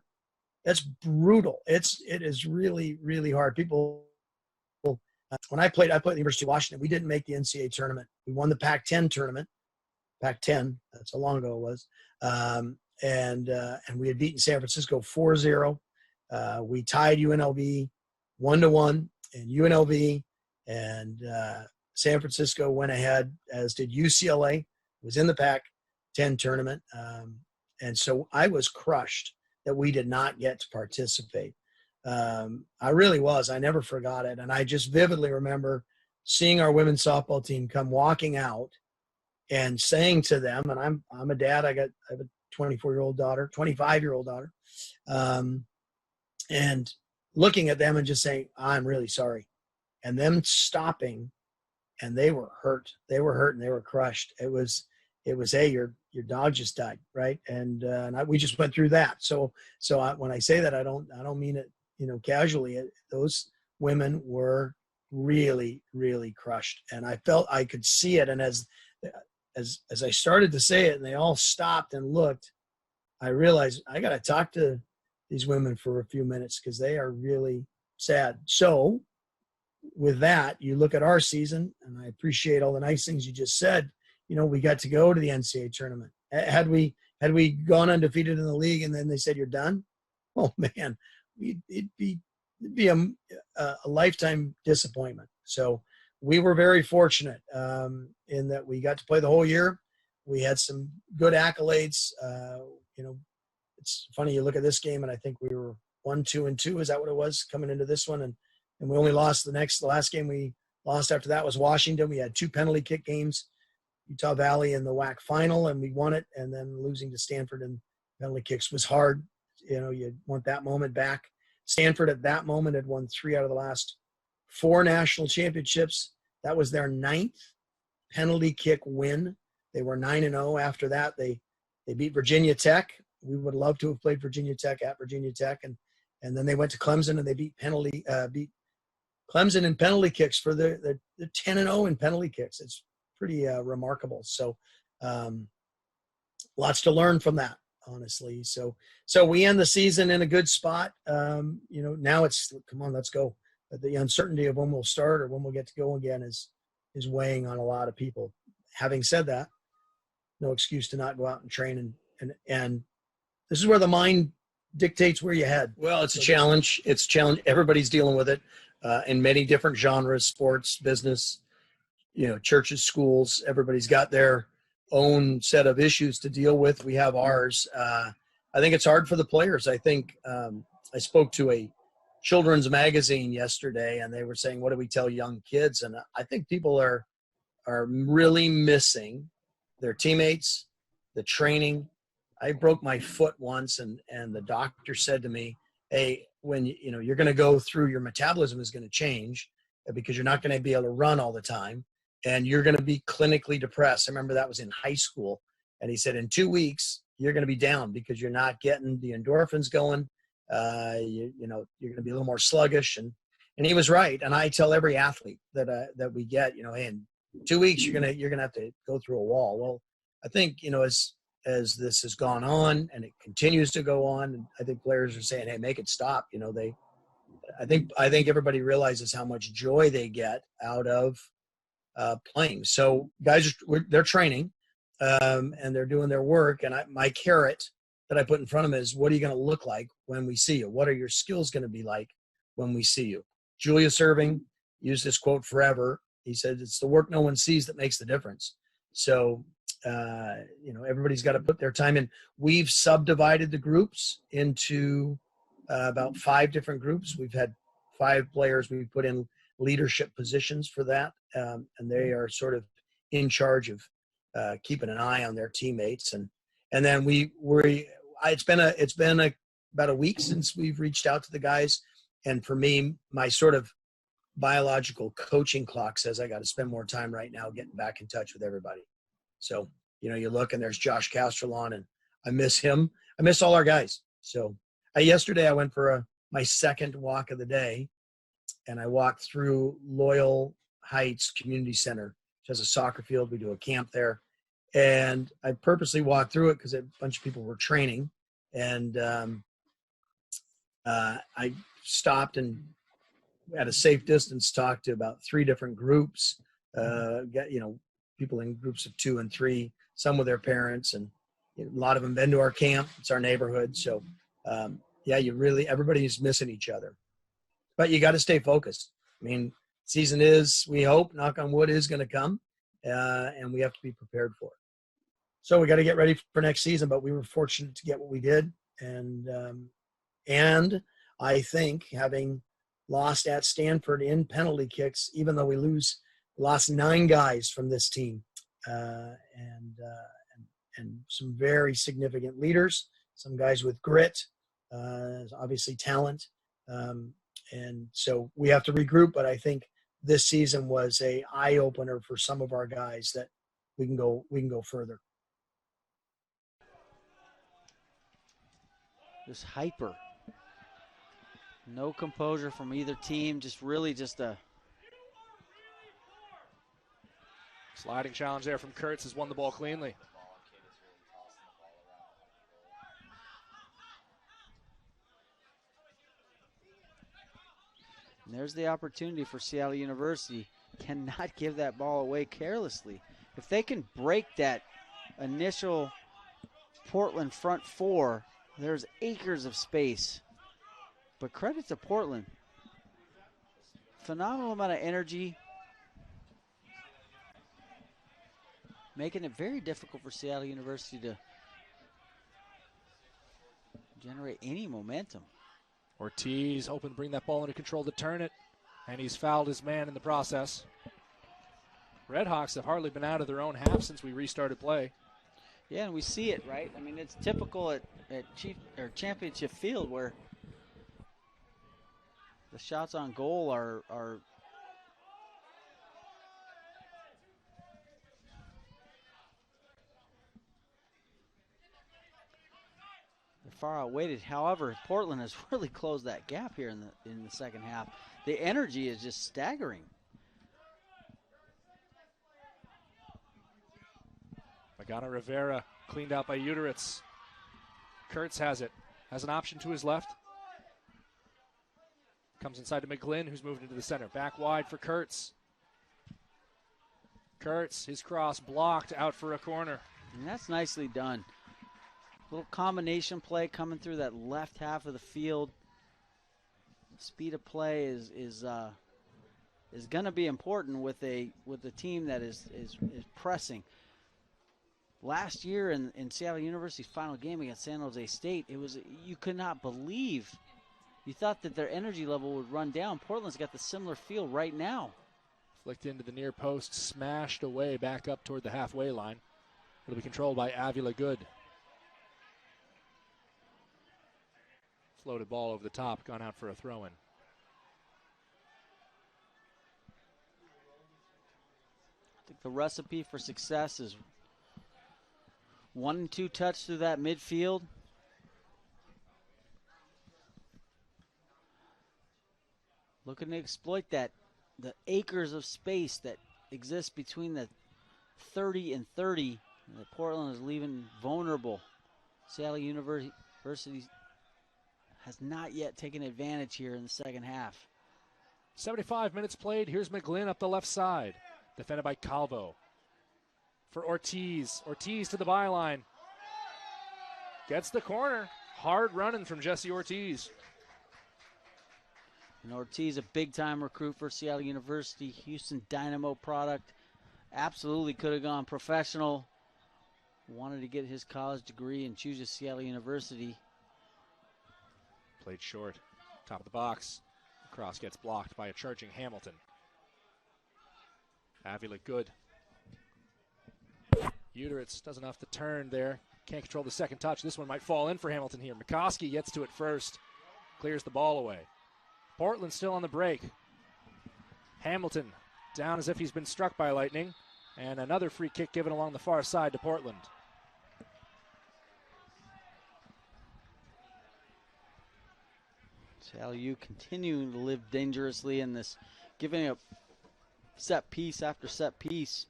that's brutal. It is really, really hard. People, when I played at the University of Washington, we didn't make the NCAA tournament. We won the Pac-10 tournament. Pac-10, that's how long ago it was. And we had beaten San Francisco 4-0. We tied UNLV 1-1 in UNLV, and San Francisco went ahead, as did UCLA, was in the Pac-10 tournament. And so I was crushed that we did not get to participate. I really was. I never forgot it. And I just vividly remember seeing our women's softball team come walking out and saying to them, and I'm a dad, I have a 24-year-old daughter, 25-year-old daughter. and looking at them and just saying, I'm really sorry. And them stopping, and they were hurt. They were hurt and they were crushed. It was, hey, your dog just died, right? And we just went through that. So when I say that, I don't mean it, casually. Those women were really, really crushed, and I felt I could see it. And as I started to say it, and they all stopped and looked, I realized I got to talk to these women for a few minutes because they are really sad. So with that, you look at our season, and I appreciate all the nice things you just said. We got to go to the NCAA tournament. Had we gone undefeated in the league and then they said you're done, oh man, it'd be a lifetime disappointment. So we were very fortunate in that we got to play the whole year. We had some good accolades. It's funny, you look at this game and I think we were 1-2-2. Is that what it was coming into this one? And we only lost the last game we lost after that was Washington. We had 2 penalty kick games, Utah Valley in the WAC final, and we won it. And then losing to Stanford in penalty kicks was hard. You want that moment back. Stanford at that moment had won 3 out of the last 4 national championships. That was their 9th penalty kick win. They were 9-0 after that. They beat Virginia Tech. We would love to have played Virginia Tech at Virginia Tech. And then they went to Clemson and they beat Clemson in penalty kicks for the 10-0 in penalty kicks. It's pretty remarkable. So lots to learn from that, honestly. So we end the season in a good spot. Now it's, come on, let's go. But the uncertainty of when we'll start or when we'll get to go again is weighing on a lot of people. Having said that, no excuse to not go out and train. And this is where the mind dictates where you head. Well, it's a challenge. It's a challenge. Everybody's dealing with it in many different genres, sports, business, churches, schools. Everybody's got their own set of issues to deal with. We have ours. I think it's hard for the players. I think I spoke to a children's magazine yesterday, and they were saying, what do we tell young kids? And I think people are really missing their teammates, the training. I broke my foot once, and the doctor said to me, hey, when you're going to go through, your metabolism is going to change because you're not going to be able to run all the time, and you're going to be clinically depressed. I remember that was in high school. And he said, in 2 weeks, you're going to be down because you're not getting the endorphins going. You're going to be a little more sluggish. And he was right. And I tell every athlete that we get, hey, in 2 weeks, you're going to have to go through a wall. Well, I think, as this has gone on and it continues to go on, and I think players are saying, hey, make it stop. I think everybody realizes how much joy they get out of playing. So guys, they're training and they're doing their work. And my carrot that I put in front of them is, what are you going to look like when we see you? What are your skills going to be like when we see you? Julius Erving used this quote forever. He said, it's the work no one sees that makes the difference. So, everybody's got to put their time in. We've subdivided the groups into about 5 different groups. We've had 5 players we've put in leadership positions for that. And they are sort of in charge of keeping an eye on their teammates. And then it's been about a week since we've reached out to the guys. And for me, my sort of biological coaching clock says I got to spend more time right now getting back in touch with everybody. So, you look and there's Josh Castrolon, and I miss him. I miss all our guys. So yesterday I went for my second walk of the day, and I walked through Loyal Heights Community Center, which has a soccer field. We do a camp there. And I purposely walked through it because a bunch of people were training. And I stopped and at a safe distance talked to about 3 different groups, people in groups of 2 and 3, some with their parents, and a lot of them been to our camp. It's our neighborhood. So, everybody's missing each other. But you got to stay focused. I mean, season is, we hope, knock on wood, is going to come, and we have to be prepared for it. So we got to get ready for next season, but we were fortunate to get what we did. And I think having lost at Stanford in penalty kicks, even though we lost 9 guys from this team, and some very significant leaders, some guys with grit, obviously talent. And so we have to regroup, but I think this season was a eye opener for some of our guys that we can go further. Just hyper. No composure from either team. Just really just a Sliding challenge there from Kurtz has won the ball cleanly. And there's the opportunity for Seattle University. Cannot give that ball away carelessly. If they can break that initial Portland front four, there's acres of space. But credit to Portland. Phenomenal amount of energy. Making it very difficult for Seattle University to generate any momentum. Ortiz hoping to bring that ball under control to turn it, and he's fouled his man in the process. REDHAWKS have hardly been out of their own half since we restarted play. Yeah, and we see it, right? I mean, it's typical at Championship Field where the shots on goal are far outweighted. However, Portland has really closed that gap here in the second half. The energy is just staggering. Magana Rivera cleaned out by Uteritz. Kurtz has it. Has an option to his left. Comes inside to McGlynn, who's moved into the center. Back wide for Kurtz. Kurtz, his cross blocked out for a corner. And that's nicely done. Little combination play coming through that left half of the field. Speed of play is going to be important with a team that is pressing. Last year in Seattle University's final game against San Jose State, you could not believe. You thought that their energy level would run down. Portland's got the similar feel right now. Flicked into the near post, smashed away back up toward the halfway line. It'll be controlled by Avila Good. Floated ball over the top, gone out for a throw-in. I think the recipe for success is 1 and 2 touch through that midfield. Looking to exploit the acres of space that exists between the 30 and 30 that Portland is leaving vulnerable. Seattle University has not yet taken advantage here in the second half. 75 minutes played. Here's McGlynn up the left side. Defended by Calvo. For Ortiz. Ortiz to the byline. Gets the corner. Hard running from Jesse Ortiz. And Ortiz, a big-time recruit for Seattle University, Houston Dynamo product. Absolutely could have gone professional. Wanted to get his college degree and chooses Seattle University. Played short. Top of the box. The cross gets blocked by a charging Hamilton. Avila Good. Uteritz does enough to turn there. Can't control the second touch. This one might fall in for Hamilton here. McCoskey gets to it first. Clears the ball away. Portland still on the break. Hamilton down as if he's been struck by lightning. And another free kick given along the far side to Portland. Seattle U continuing to live dangerously in this, giving up set piece after set piece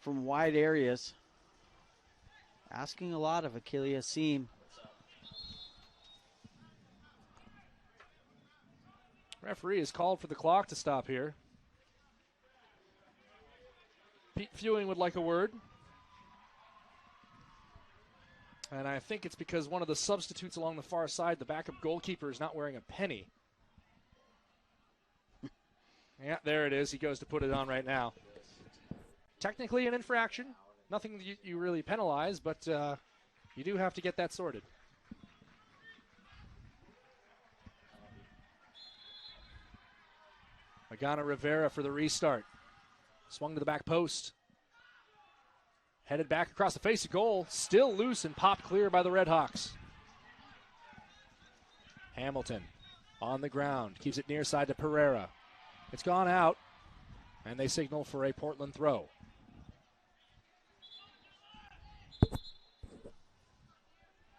from wide areas. Asking a lot of Akili Hassim. Referee has called for the clock to stop here. Pete Fewing would like a word. And I think it's because one of the substitutes along the far side, the backup goalkeeper, is not wearing a penny. Yeah, there it is. He goes to put it on right now. Technically an infraction. Nothing that you really penalize, but you do have to get that sorted. Magana Rivera for the restart. Swung to the back post. Headed back across the face of goal. Still loose and popped clear by the REDHAWKS. Hamilton on the ground, keeps it near side to Pereira. It's gone out, and they signal for a Portland throw.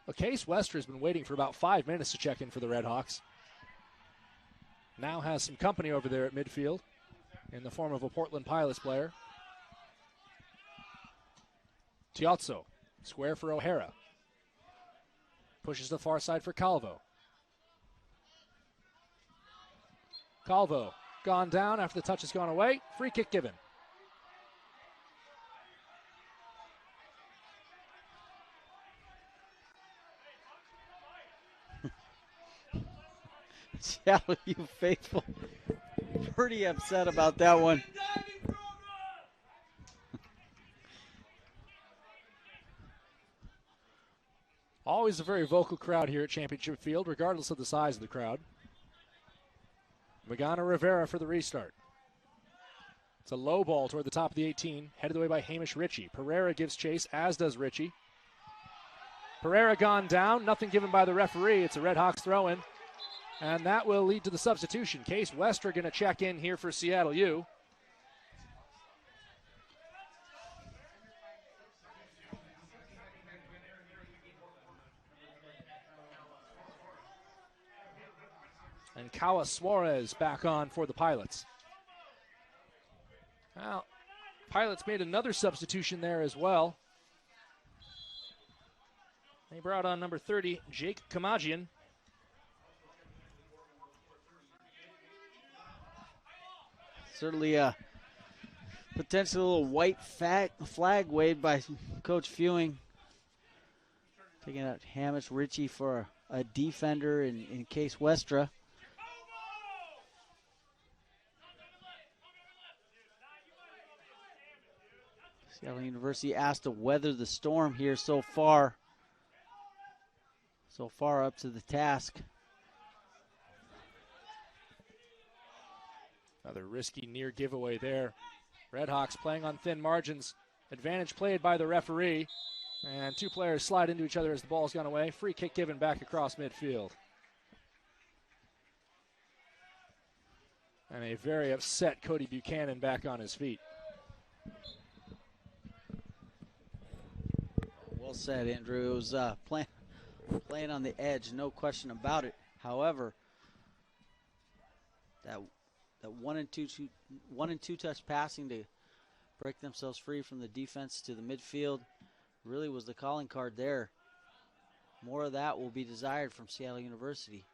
Well, Case Wester has been waiting for about 5 minutes to check in for the REDHAWKS. Now has some company over there at midfield in the form of a Portland Pilots player. Tiozzo, square for O'Hara. Pushes the far side for Calvo. Calvo gone down after the touch has gone away. Free kick given. Seattle U faithful. Pretty upset about that one. Always a very vocal crowd here at Championship Field, regardless of the size of the crowd. Magana Rivera for the restart. It's a low ball toward the top of the 18, headed away by Hamish Ritchie. Pereira gives chase, as does Ritchie. Pereira gone down, nothing given by the referee. It's a REDHAWKS throw-in, and that will lead to the substitution. Case Wester going to check in here for Seattle U. And Kawa Suarez back on for the Pilots. Well, Pilots made another substitution there as well. They brought on number 30, Jake Kamajian. Certainly a potential little white flag waved by Coach Fewing. Taking out Hamish Ritchie for a defender in Case Westra. Seattle University asked to weather the storm here so far. So far up to the task. Another risky near giveaway there. REDHAWKS playing on thin margins. Advantage played by the referee. And two players slide into each other as the ball's gone away. Free kick given back across midfield. And a very upset Cody Buchanan back on his feet. Well said, Andrew. It was playing on the edge, no question about it. However, that one and two touch passing to break themselves free from the defense to the midfield really was the calling card there. More of that will be desired from Seattle University.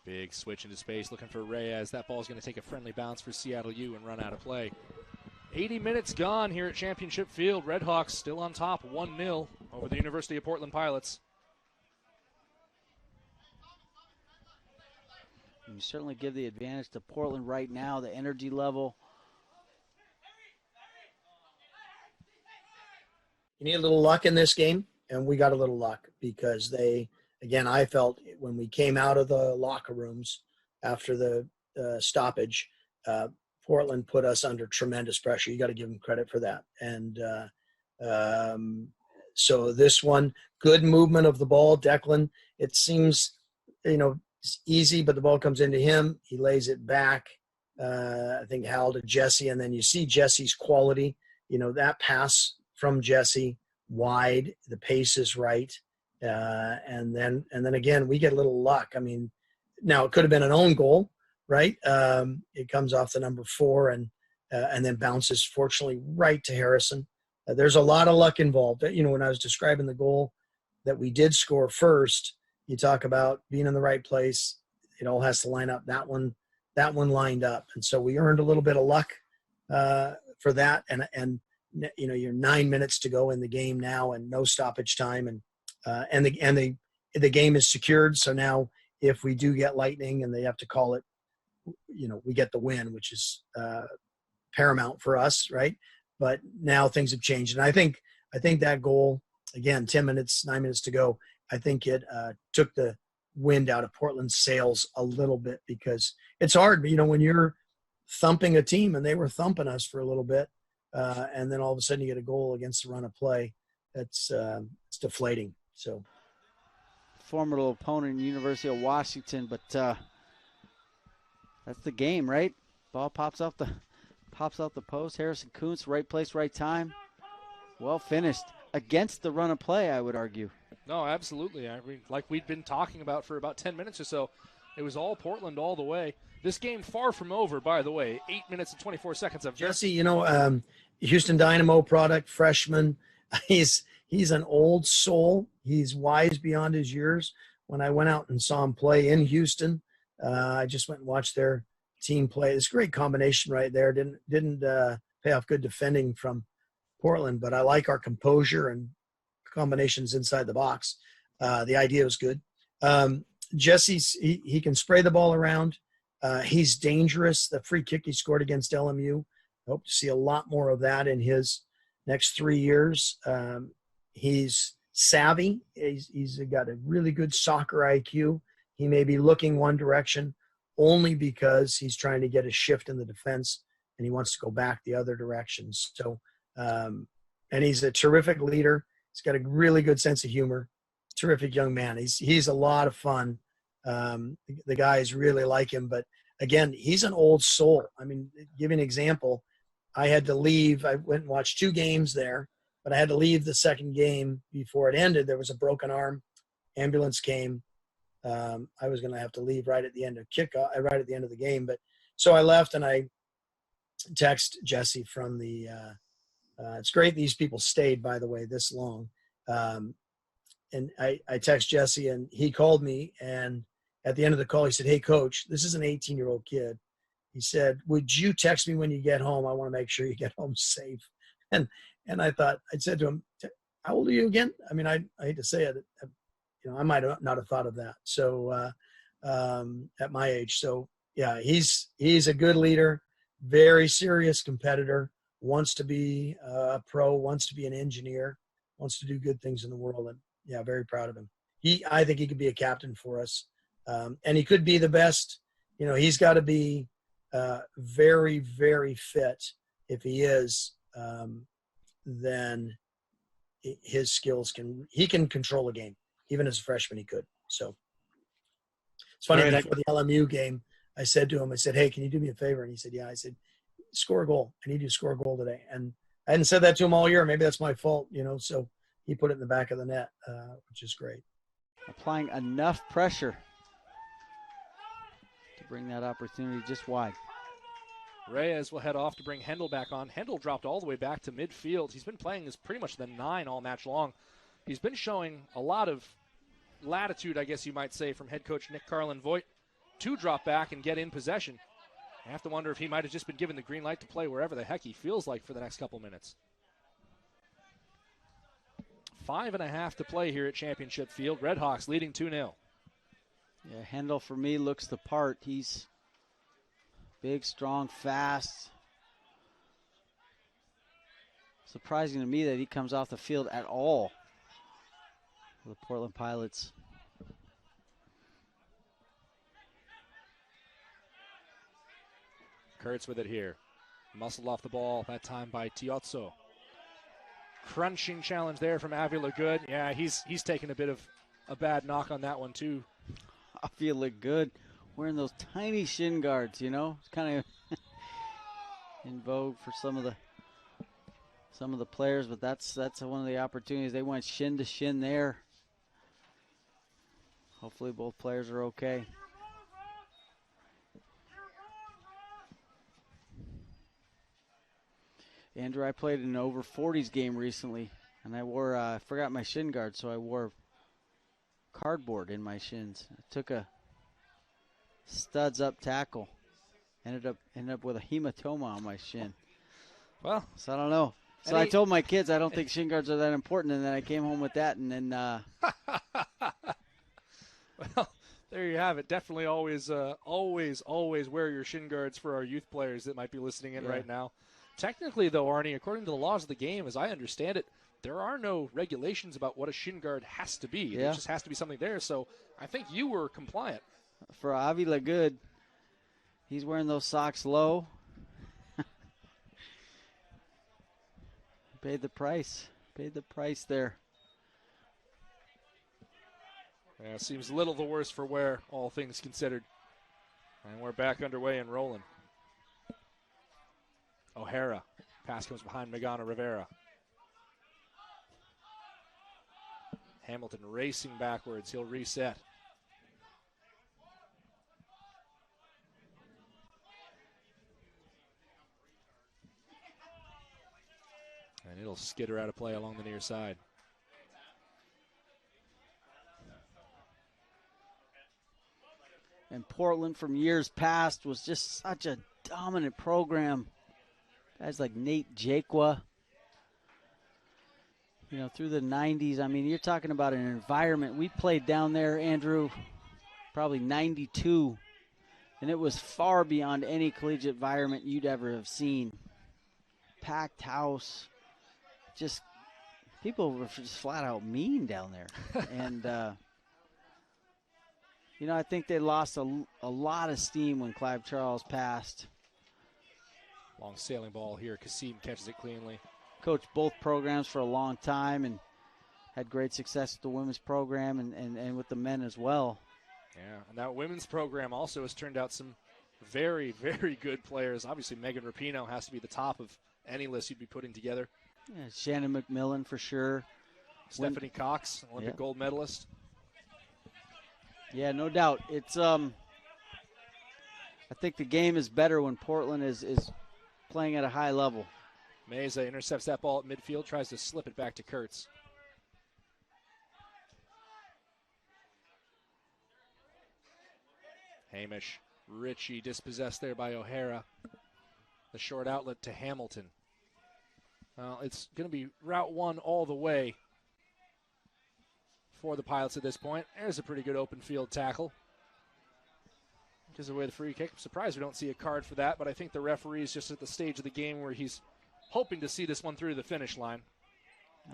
Big switch into space, looking for Reyes. That ball's going to take a friendly bounce for Seattle U and run out of play. 80 minutes gone here at Championship Field. REDHAWKS still on top, 1-0 over the University of Portland Pilots. You certainly give the advantage to Portland right now, the energy level. You need a little luck in this game, and we got a little luck because they, again, I felt when we came out of the locker rooms after the stoppage, Portland put us under tremendous pressure. You got to give them credit for that. And so this one, good movement of the ball. Declan, it seems, it's easy, but the ball comes into him. He lays it back, I think Hal to Jesse, and then you see Jesse's quality. That pass from Jesse wide, the pace is right. And then again, we get a little luck. I mean, now it could have been an own goal, right? It comes off the number 4 and then bounces, fortunately, right to Harrison. There's a lot of luck involved. When I was describing the goal that we did score first, you talk about being in the right place. It all has to line up. That one lined up, and so we earned a little bit of luck for that. And you're 9 minutes to go in the game now, and no stoppage time, and the game is secured. So now, if we do get lightning and they have to call it, we get the win, which is paramount for us, right? But now things have changed, and I think that goal, again, 9 minutes to go, I think it took the wind out of Portland's sails a little bit, because it's hard, when you're thumping a team, and they were thumping us for a little bit, and then all of a sudden you get a goal against the run of play. It's deflating. So formidable opponent, University of Washington, but that's the game, right? Ball pops off the post. Harrison Kuntz, right place, right time. Well finished against the run of play, I would argue. No, absolutely. I mean, like we'd been talking about for about 10 minutes or so, it was all Portland all the way. This game far from over, by the way. 8 minutes and 24 seconds of Jesse, Houston Dynamo product, freshman. He's an old soul. He's wise beyond his years. When I went out and saw him play in Houston, I just went and watched their team play. It's a great combination right there. Didn't pay off good defending from Portland, but I like our composure and combinations inside the box. The idea was good. He can spray the ball around. He's dangerous. The free kick he scored against LMU. I hope to see a lot more of that in his next 3 years. He's savvy. He's got a really good soccer IQ. He may be looking one direction only because he's trying to get a shift in the defense and he wants to go back the other direction. So, and he's a terrific leader. He's got a really good sense of humor. Terrific young man. He's a lot of fun. The guys really like him, but again, he's an old soul. I mean, give you an example. I had to leave. I went and watched 2 games there, but I had to leave the second game before it ended. There was a broken arm. Ambulance came. I was going to have to leave right at the end of right at the end of the game. But so I left and I text Jesse from the, it's great these people stayed, by the way, this long. And I text Jesse and he called me, and at the end of the call, he said, "Hey coach, this is an 18-year-old kid." He said, "Would you text me when you get home? I want to make sure you get home safe." And I thought, I said to him, "How old are you again?" I mean, I hate to say it, I might not have thought of that. So at my age, so yeah, he's a good leader, very serious competitor, wants to be a pro, wants to be an engineer, wants to do good things in the world, and yeah, very proud of him. I think he could be a captain for us, and he could be the best. He's got to be very, very fit. If he is, then his skills he can control a game. Even as a freshman, he could. So it's funny, before the LMU game, I said to him, "Hey, can you do me a favor?" And he said, "Yeah." I said, "Score a goal. I need you to score a goal today." And I hadn't said that to him all year. Maybe that's my fault, so he put it in the back of the net, which is great. Applying enough pressure to bring that opportunity just wide. Reyes will head off to bring Hendel back on. Hendel dropped all the way back to midfield. He's been playing as pretty much the 9 all match long. He's been showing a lot of latitude, I guess you might say, from head coach Nick Carlin-Voigt to drop back and get in possession. I have to wonder if he might have just been given the green light to play wherever the heck he feels like for the next couple minutes. 5.5 to play here at Championship Field. REDHAWKS leading 2-0. Yeah, Hendel for me looks the part. He's big, strong, fast. Surprising to me that he comes off the field at all for the Portland Pilots. Kurtz with it here. Muscled off the ball, that time by Tiozzo. Crunching challenge there from Avila Good. Yeah, he's taking a bit of a bad knock on that one too. Avila Good wearing those tiny shin guards, It's kind of in vogue for some of the players, but that's one of the opportunities. They went shin to shin there. Hopefully both players are okay. Andrew, I played in an over 40s game recently, and I wore, I forgot my shin guard, so I wore cardboard in my shins. I took a studs up tackle, ended up with a hematoma on my shin. Well, so I don't know. So I told my kids I don't think shin guards are that important, and then I came home with that, and then. Well, there you have it. Definitely always wear your shin guards for our youth players that might be listening in right now. Technically, though, Arnie, according to the laws of the game, as I understand it, there are no regulations about what a shin guard has to be. Yeah. There just has to be something there. So I think you were compliant. For Avila Good, he's wearing those socks low. Paid the price. Paid the price there. Yeah, seems little the worse for wear, all things considered. And we're back underway and rolling. O'Hara. Pass comes behind Magana Rivera. Hamilton racing backwards. He'll reset. And it'll skitter out of play along the near side. And Portland from years past was just such a dominant program. Guys like Nate Jakwa, you know, through the 90s. I mean, you're talking about an environment. We played down there, Andrew, probably 92, and it was far beyond any collegiate environment you'd ever have seen. Packed house. Just people were just flat out mean down there. And, you know, I think they lost a lot of steam when Clive Charles passed. Long sailing ball here. Kasim catches it cleanly. Coached both programs for a long time and had great success with the women's program and with the men as well. Yeah, and that women's program also has turned out some very, very good players. Obviously, Megan Rapinoe has to be the top of any list you'd be putting together. Yeah, Shannon McMillan for sure. Stephanie Cox, Olympic gold medalist. Yeah, no doubt. It's I think the game is better when Portland is playing at a high level. Meza intercepts that ball at midfield, tries to slip it back to Kurtz. Hamish, Ritchie dispossessed there by O'Hara. The short outlet to Hamilton. Well, it's going to be route one all the way for the Pilots at this point. There's a pretty good open field tackle. Gives away the free kick. I'm surprised we don't see a card for that, but I think the referee is just at the stage of the game where he's hoping to see this one through the finish line.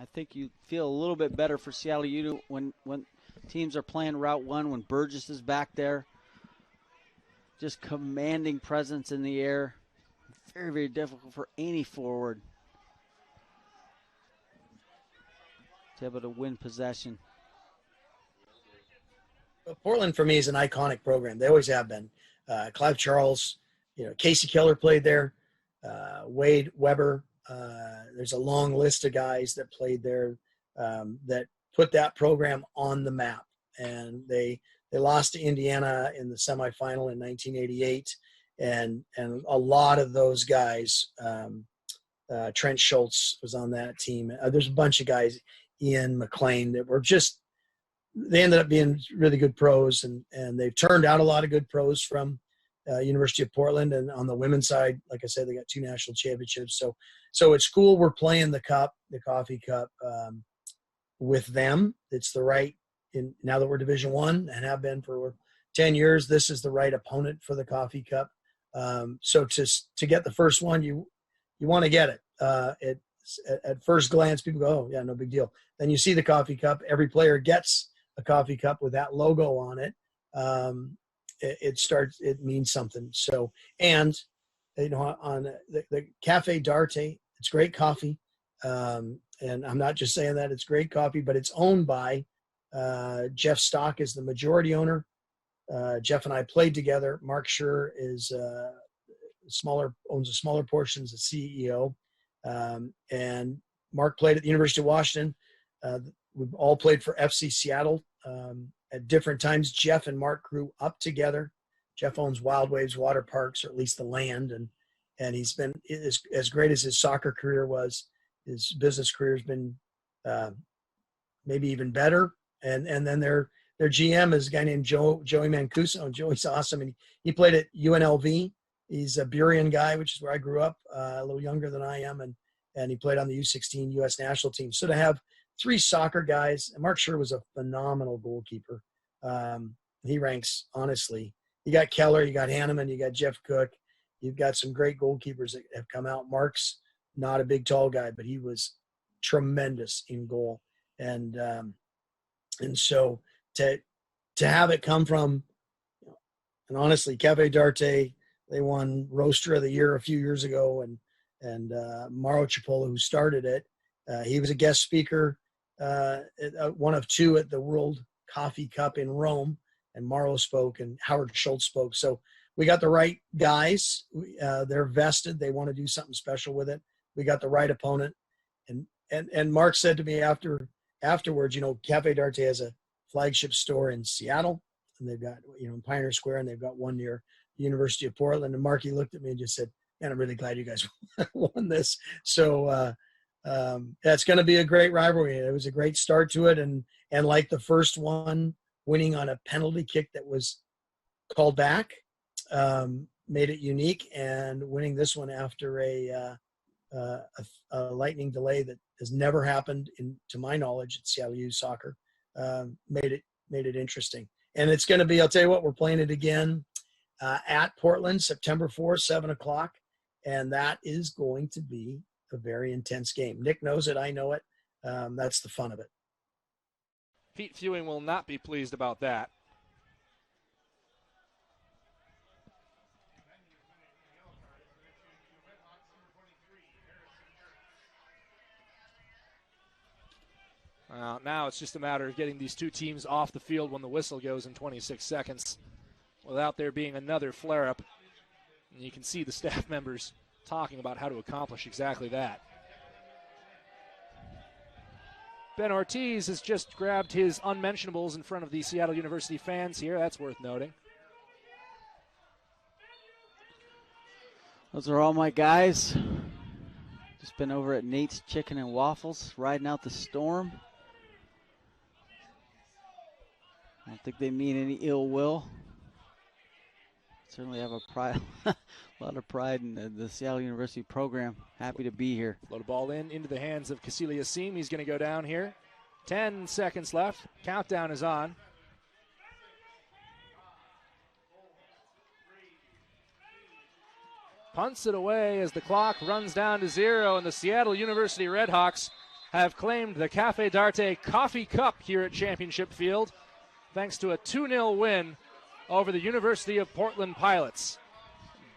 I think you feel a little bit better for Seattle U when teams are playing route one, when Burgess is back there. Just commanding presence in the air. Very, very difficult for any forward to be able to win possession. Portland for me is an iconic program. They always have been. Clive Charles, you know, Casey Keller played there. Wade Weber. There's a long list of guys that played there that put that program on the map. And they lost to Indiana in the semifinal in 1988, and a lot of those guys. Trent Schultz was on that team. There's a bunch of guys, Ian McLean, that were just. They ended up being really good pros, and they've turned out a lot of good pros from University of Portland. And on the women's side, like I said, they got 2 national championships. So at school, we're playing the cup, the Coffee Cup, with them. It's the right, now that we're Division I and have been for 10 years, this is the right opponent for the Coffee Cup. So to get the first one, you want to get it. At first glance, people go, oh, yeah, no big deal. Then you see the Coffee Cup. Every player gets a Coffee Cup with that logo on it. It means something. So, and, you know, on the Cafe d'Arte, it's great coffee. And I'm not just saying that, it's great coffee, but it's owned by Jeff Stock is the majority owner. Jeff and I played together. Mark Schur is owns a smaller portion as a CEO. And Mark played at the University of Washington. We've all played for FC Seattle at different times. Jeff and Mark grew up together. Jeff owns Wild Waves Water Parks, or at least the land, and he's been as great as his soccer career was. His business career has been maybe even better. And then their GM is a guy named Joey Mancuso. And Joey's awesome, and he played at UNLV. He's a Burien guy, which is where I grew up, a little younger than I am, and he played on the U16 U.S. national team. So to have 3 soccer guys, and Mark Schur was a phenomenal goalkeeper. He ranks, honestly. You got Keller, you got Hanneman, you got Jeff Cook. You've got some great goalkeepers that have come out. Mark's not a big, tall guy, but he was tremendous in goal. And so to have it come from, and honestly, Cafe d'Arte, they won Roaster of the Year a few years ago, and Mauro Cipolla, who started it, He was a guest speaker, one of two at the World Coffee Cup in Rome, and Morrow spoke and Howard Schultz spoke. So we got the right guys. They're vested. They want to do something special with it. We got the right opponent. And Mark said to me afterwards, Cafe d'Arte has a flagship store in Seattle, and they've got, in Pioneer Square, and they've got one near the University of Portland. And Marky looked at me and just said, "Man, I'm really glad you guys won this." So it's going to be a great rivalry. It was a great start to it, and like the first one, winning on a penalty kick that was called back made it unique, and winning this one after a lightning delay that has never happened, to my knowledge, at Seattle U soccer, made it interesting. And it's going to be, I'll tell you what, we're playing it again at Portland, September 4th, 7 o'clock, and that is going to be a very intense game. Nick knows it. I know it. That's the fun of it. Pete Fewing will not be pleased about that. Now it's just a matter of getting these two teams off the field when the whistle goes in 26 seconds without there being another flare-up. And you can see the staff members talking about how to accomplish exactly that. Ben Ortiz has just grabbed his unmentionables in front of the Seattle University fans here. That's worth noting. Those are all my guys. Just been over at Nate's Chicken and Waffles, riding out the storm. I don't think they mean any ill will. Certainly have a lot of pride in the Seattle University program. Happy to be here. Load a ball into the hands of Kasili Assim. He's going to go down here. 10 seconds left. Countdown is on. Punts it away as the clock runs down to 0, and the Seattle University REDHAWKS have claimed the Cafe d'Arte Coffee Cup here at Championship Field, thanks to a 2-0 win over the University of Portland Pilots.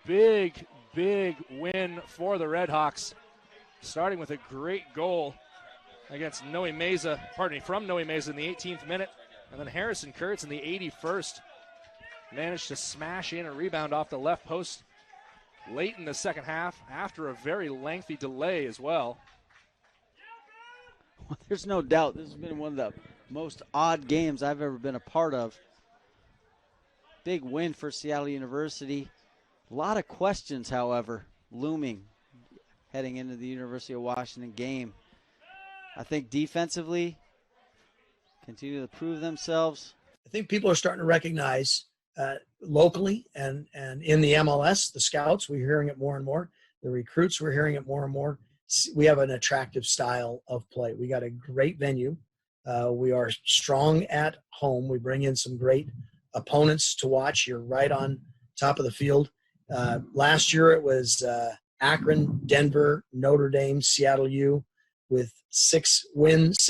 Big win for the REDHAWKS, starting with a great goal against from Noe Meza in the 18th minute, and then Harrison Kurtz in the 81st managed to smash in a rebound off the left post late in the second half after a very lengthy delay as well. Well, there's no doubt this has been one of the most odd games I've ever been a part of. Big win for Seattle University. A lot of questions, however, looming heading into the University of Washington game. I think defensively, continue to prove themselves. I think people are starting to recognize locally and in the MLS, the scouts, we're hearing it more and more. The recruits, we're hearing it more and more. We have an attractive style of play. We got a great venue. We are strong at home. We bring in some great opponents to watch. You're right on top of the field. Last year it was Akron, Denver, Notre Dame, Seattle U with 6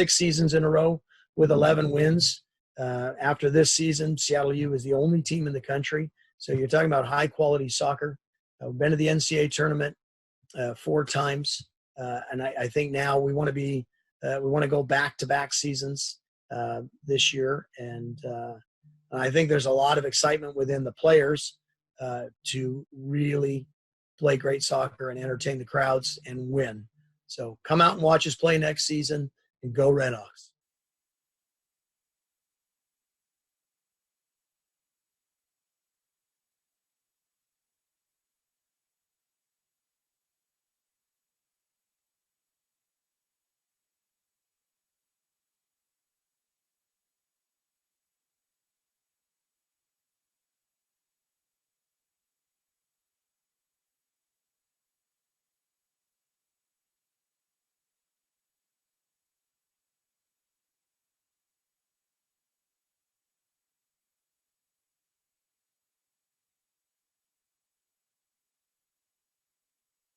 seasons in a row with 11 wins. After this season, Seattle U is the only team in the country. So you're talking about high-quality soccer. We've been to the NCAA tournament 4 times, and I think now we want to go back-to-back seasons this year, and I think there's a lot of excitement within the players to really play great soccer and entertain the crowds and win. So come out and watch us play next season, and go REDHAWKS.